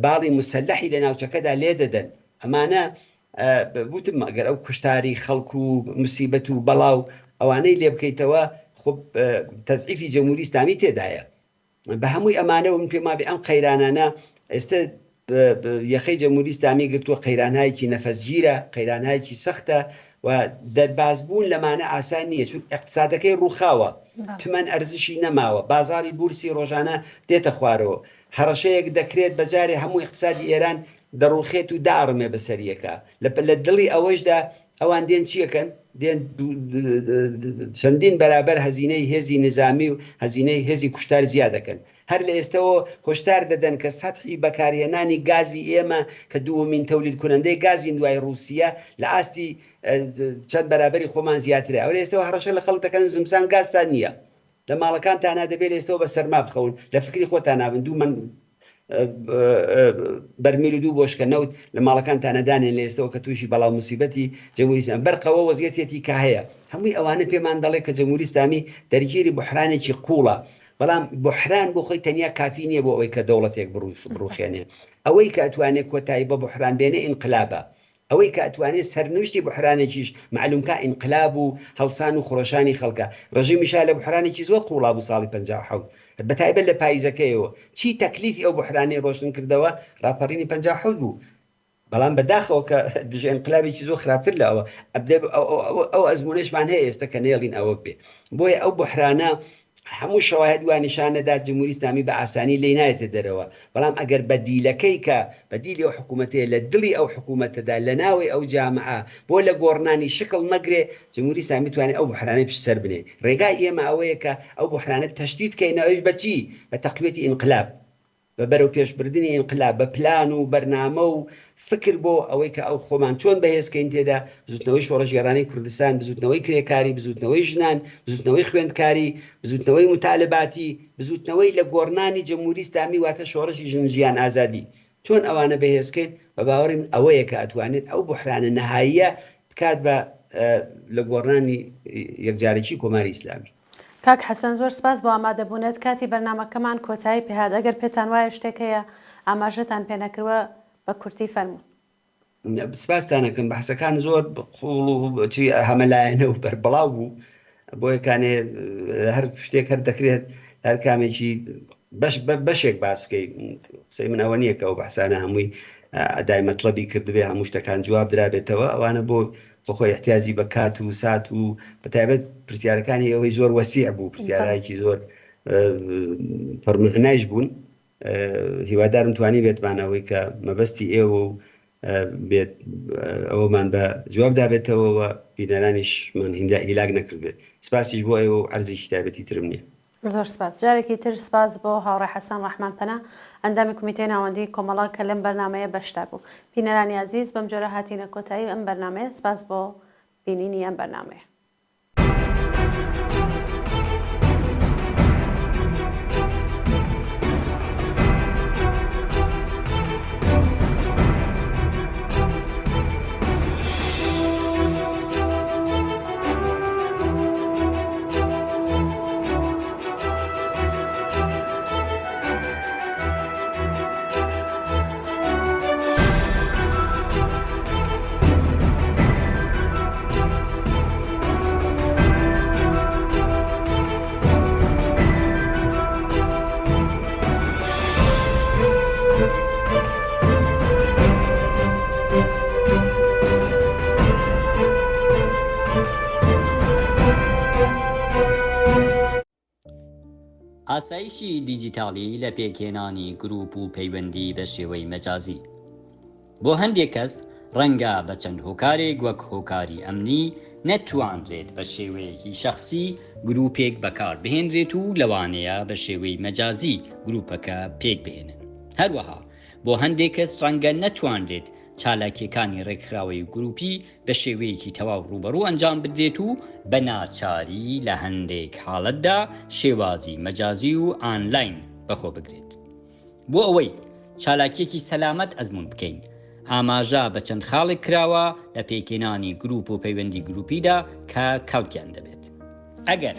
Speaker 2: باڵی مسلحی لە ناوچەکەدا لێ دەدەن ئەمانە وتم ئەگەر ئەو کوشتاری خەڵکو و موسیبەت و بەڵاو ئەوانەی لێ بکەیتەوە خب تەزعیفی جەمهوری ئیسلامی تێدایە بە هەمووی ئەمانە و من پێما بێ ئەم قەیرانانە ئێستا یەخەی جەمهوری ئیسلامی گرتووە قەیرانایەکی نەفەسگیرە قەیرانایەکی سەختە و دەربازبوون لەمانە ئاسان نییە چون اقتصادەکەی ڕووخاوە تمەن ئەرزشی نەماوە بازاری بورسی ڕۆژانە دێتە خوارەوە هەڕەشەیەک دەکرێت بەجارێ هەموو اقتصادی ئێران دەڕوخێت و داڕمێ بەسەریەکە لە دڵی ئەوەشدا ئەوان دێن چیەکەن دێن چەندین بەرابەر هەزینەی هێزی نظامی و هەزینەی هێزی کوشتار زیاد دەکەن هەر لە ئێستەوە هۆشدار دەدەن کە سەتحی بەکارهێنانی گازی ئێمە کە دووەمین تەولید کننده گازی دوای رووسیا لە ئاستی چەند بەرابەری خۆمان زیاترە ئەو ئێستەوە هەڕەشە لە خەڵک دەکەن زمسان گازتان نییە لە ماڵەکانتان دەبێت ئێستەوە بە سەرما بخەون لە فکری خۆتان نابن دوو من بەرمیل و دوو بۆشکە نەوت لە ماڵەکانتانەدانێن لە ئێستەوە کە تووشی بەڵاو موسیبەتی جەمهوری ئیسلامی بەرقەوە وەزیەتێتی کا هەیە هەمووی ئەوانە پێمان دەڵێ کە جەمهوری ئیسلامی دەرگیری بوحرانێکی قوڵە بەڵام بوحران بۆ خۆی تەنیا کافی نییە بۆ ئەوەی کە دەوڵەتێک بڕوخێنێ ئەوەی کە ئەتوانێت کۆتایی بە بوحران بێنێ ئینقلابە ئەوەی کە ئەتوانێت سەرنوشتی بوحرانێکیش معلومکە ئینقلاب و هەڵسان و خۆشانی خەڵکە ڕژیمیشا لە بوحرانێکی زۆر قوڵا بوو ساڵی 57 بەتایبەت لە پاییزەکەیەوە چی تەکلیفی ئەو بوحرانەی ڕۆشن کردەوە راپەڕینی 57 بوو بەڵام بەداخەوە کە دژە ئینقلابێکی زۆر خراپتر لە ئەو ئەزمونەشمان هەیە ئێستا کە نێڵین ئەوە بێ بۆیە ئەو بوحرانە هەموو شەواهد وان نیشانەدات جمهوری ئیسلامی بە ئاسانی لێ نایەتە دەرەوە بەڵام ئەگەر بەدیلەکەی کە بەدیلی ئەو حکوومەتەیە لە دڵی ئەو حکوومەتەدا لە ناوی ئەو جامعە بۆ لە گۆڕنانی شکل نەگرێ جمهوری ئیسلامی توانێت ئەو بوحرانەی پشتسەر بنێ ڕێگای ئێمە ئەوەیە کە ئەو بوحرانە تەشدید بکەینەوەش بەچی بە تەقویەتی ئینقلاب بە بەرەو پێشبردننی ئینقلاب بە پلان و بەرنامە و فکر بۆ ئەوەی کە ئەو خۆمان چۆن بەهێزکەین تێدا بزوتنەوەی شۆڕەژگێڕانەی کوردستان بزوتنەوەی کرێکاری بزوتنەوەی ژنان بزوتنەوەی خوێندکاری بزوتنەوەی متالباتی بزوتنەوەی لە گۆڕنانی جەمهوری ئیسلامی واتە شۆڕەشی ژنجیان ئازادی چۆن ئەوانە بەهێزکەین بە باوەڕیم ئەوەیە کە ئەتوانێت ئەو بوحرانە نەهاییە بکات بە لە گۆڕنانی یەکجارێکی کۆماری ئیسلامی
Speaker 1: کاک حەسەن زۆر سپاس بۆ ئامادەبوونێت کاتی بەرنامەکەمان کۆتایی پێهات ئەگەر پێتان وایە شتێکەیە ئاماژەتان پێ نەکردوە بە کورتی فەرموون
Speaker 2: سپاسدانەکەم بەحسەکان زۆر قوڵ و هەمەلایەنە و بەربڵاو بوو بۆیەکانێ هەر شتێک هەر دەکرێت هەر کامێکی بەشێک باس بکەیت قسەی من ئەوە نییە کە ئەو بەحسانە هەمووی ئەدای مەطلەبی کردبێ هەموو شتەکان جواب درابێتەوە ئەوانە بۆ خۆی احتیاجی بە کات و سات و بەتایبەت پرسیارەکانی ئەوەی زۆر وەسیع بوو پرسیارایکی زۆر پڕمعنایش بوون هیوادارم توانی بێتمانەوەی کە مەبەستی ئێوە و بێت ئەوەمان بە جواب دابێتەوە و بینەرانیشمان هیلاک نەکردبێت سپاسیش بۆ ئێوە و عەرزی تایبەتی ترم نییە
Speaker 1: زۆر سپاس جارێکی تر سپاس بۆ هاوڕێ حەسەن ڕەحمان پەنا ئەندامی کمیتەی ناوەندی کۆمەڵە کە لەم بەرنامەیە بەشدار بوو بینەرانی عەزیز بەم جۆرە هاتینە کۆتایی ئەم بەرنامەیە سپاس بۆ بینینی ئەم بەرنامەیە
Speaker 3: ئاسایشی دیجیتاڵی لە پێکهێنانی گروپ و پەیوەندی بە شێوەی مەجازی بۆ هەندێک کەس ڕەنگە بە چەند هۆکارێک وەک هۆکاری ئەمنی نەتوانرێت بە شێوەیەکی شەخصی گروپێک بەکار بهێنرێت و لەوانەیە بە شێوەی مەجازی گروپەکە پێک بهێنن هەروەها بۆ هەندێک کەس ڕەنگە نەتوانرێت چالاکیەکانی ڕێکخراوەی گروپی بە شێوەیەکی تەواو ڕوبەڕوو ئەنجام بدرێت و بە ناچاری لە هەندێک حاڵەتدا شێوازی مەجازی و ئانلاین بەخۆ بگرێت بۆ ئەوەی چالاکیەکی سەلامەت ئەزمون بکەین ئاماژە بە چەند خاڵێک کراوە لە پێکێنانی گروپ و پەیوەندی گروپیدا کە کەڵکیان دەبێت. ئەگەر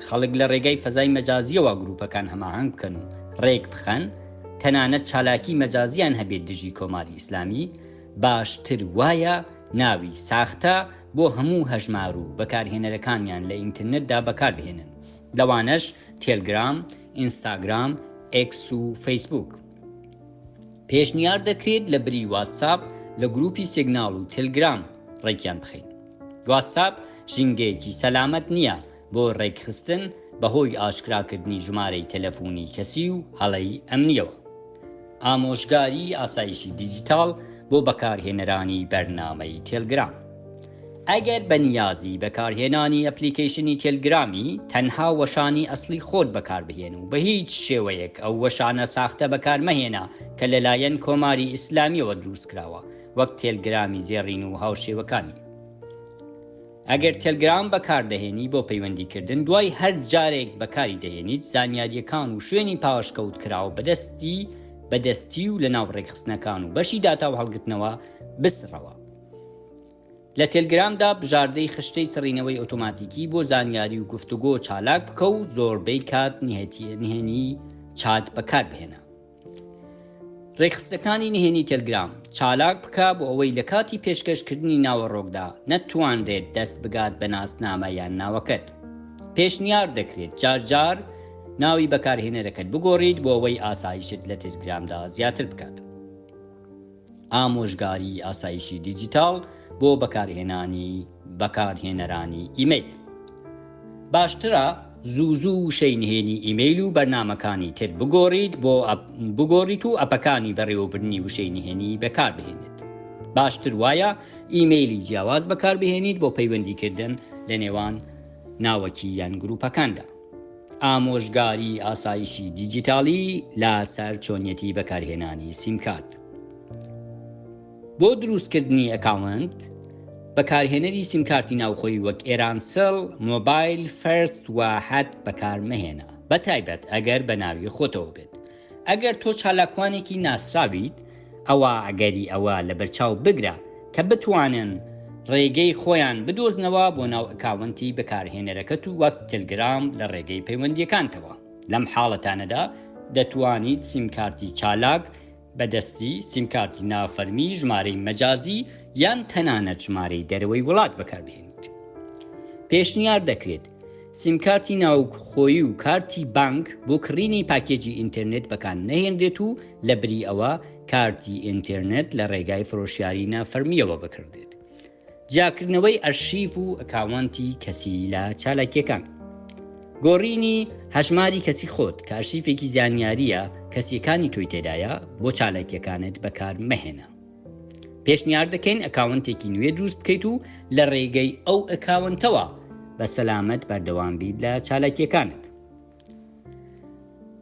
Speaker 3: خەڵک لە ڕێگەی فەزای مەجازیەوە گروپەکان هەماهەنگ بکەن و ڕێک بخەن، تەنانەت چالاکی مەجازیان هەبێت دژی کۆماری ئیسلامی، باشتر وایە ناوی ساختە بۆ هەموو هەژمار و بەکارهێنەرەکانیان لە ئینترنێتدا بەکاربهێنن، لەوانەش تێلگرام، ئینستاگرام، ئێکس و فەیسبوک. پێشنیار دەکرێت لە بری واتساپ لە گروپی سیگنال و تێلگرام ڕێکیان بخەین. واتساپ ژینگەیەکی سەلامەت نییە بۆ ڕێکخستن بەهۆی ئاشکراکردنی ژمارەی تەلەفۆنی کەسی و هەڵەی ئەمنیەوە. ئامۆژگاری ئاسایشی دیجیتال بۆ بەکارهێنەرانی بەرنامەی تێلگرام. ئەگەر بەنیازی بەکارهێنانی ئەپلیکیشنی تێلگرامی تەنها وەشانی ئەسلی خۆت بەکاربهێن و بە هیچ شێوەیەک ئەو وەشانە ساختە بەکارمەهێنا کە لەلایەن کۆماری ئیسلامیەوە دروستکراوە، وەک تێلگرامی زێڕین و هاوشێوەکانی. ئەگەر تێلگرام بەکاردەهێنی بۆ پەیوەندیکردن، دوای هەر جارێک بەکاری دەهێنیت، زانیاریەکان و شوێنی پاشکەوت کراوە بەدەستی و لە ناو ڕێکخستنەکان و بەشی داتا و هەڵگرتنەوە بسڕەوە. لە تێلگرامدا بژاردەی خشتەی سڕینەوەی ئۆتۆماتیکی بۆ زانیاری و گفتوگۆ چالاک بکە و زۆربەی کات نهێنی چات بەکاربهێنە. ڕێکخستەکانی نهێنی تێلگرام چالاک بکە بۆ ئەوەی لە کاتی پێشکەشکردنی ناوەڕۆکدا نەتوانرێت دەست بگات بە ناسنامە یان ناوەکەت. پێشنیار دەکرێت جارجار ناوی بەکارهێنەرەکەت بگۆڕیت بۆ ئەوەی ئاسایشت لە تێلگرامدا زیاتر بکات. ئامۆژگاری ئاسایشی دیجیتال بۆ بەکارهێنەرانی ئیمەیل. باشترە زوو وشەی نهێنی ئیمەیل و بەرنامەکانی تر بگۆڕیت و ئەپەکانی بەڕێوەبردننی وشەی نهێنی بەکاربهێنێت. باشتر وایە ئیمەیلی جیاواز بەکاربهێنیت بۆ پەیوەندیکردن لە نێوان ناوەکی یان گروپەکاندا. ئامۆژگاری ئاسایشی دیجیتالی لەسەر چۆنیەتی بەکارهێنانی سیمکارت. بۆ دروستکردنی ئەکاونت، بەکارهێنەری سیمکارتی ناوخۆی وەک ئێرانسەڵ، مۆبایل فەرست و هەت بەکارمەهێنا، بەتایبەت ئەگەر بە ناوی خۆتەوە بێت. ئەگەر تۆ چالاکوانێکی ناسراویت، ئەوە ئەگەری ئەوە لە بەرچاو بگرە کە بتوانن ڕێگەی خۆیان بدۆزنەوە بۆ ناو ئەکاونتی بەکارهێنەرەکەت و وەک تێلگرام لە ڕێگەی پەیوەندیەکانتەوە. لەم حاڵەتانەدا دەتوانیت سیمکارتی چالاک بەدەستی، سیمکارتی نافەرمی، ژمارەی مەجازی یان تەنانەت ژمارەی دەرەوەی وڵات بەکاربهێنیت. پێشنیار دەکرێت سیمکارتی ناوخۆیی و کارتی بانک بۆ کڕینی پاکێجی ئینتەرنێت بەکار نەهێنرێت و لە بری ئەوە کارتی ئینتەرنێت لە ڕێگای فرۆشیاری نافەرمیەوە بکردێت. جیاکردنەوەی ئەرشیف و ئەکاونتی کەسی لە چالاکیەکان. گۆڕینی هەژماری کەسی خۆت کە ئەرشیفێکی زانیاریە کەسیەکانی تۆی تێدایە بۆ چالاکیەکانت بەکار مەهێنە. پێشنیار دەکەین ئەکاونتێکی نوێ دروست بکەیت و لە ڕێگەی ئەو ئەکاونتەوە بە سەلامەت بەردەوام بیت لە چالاکیەکانت.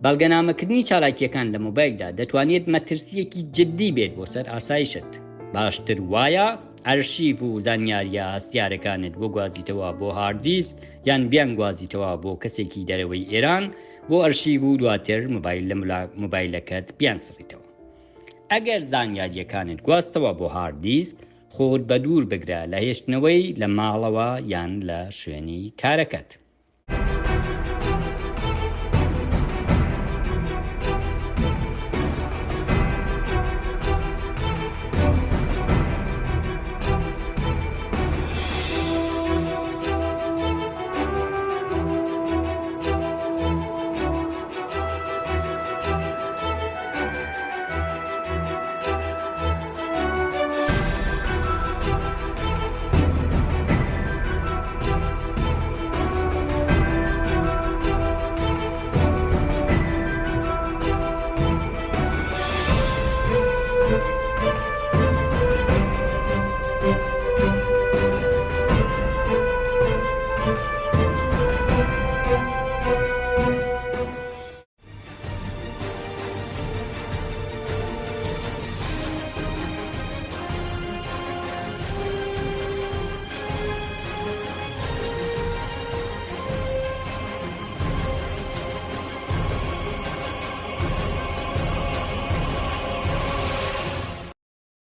Speaker 3: بەڵگەنامەکردنی چالاکیەکان لە مۆبایلدا دەتوانێت مەترسیەکی جددی بێت بۆ سەر ئاسایشت. باشتر وایە ئەرشیف و زانیاریە هەستیارەکانت بۆ گوازیتەوە بۆ هاردیسک یان بیان گوازیتەوە بۆ کەسێکی دەرەوەی ئێران بۆ ئەرشیف و دواتر مۆبایلەکەت بیان سڕیتەوە. ئەگەر زانیاریەکانت گواستەوە بۆ هاردیسک، خۆت بە دوور بگرە لە هێشتنەوەی لە ماڵەوە یان لە شوێنی کارەکەت.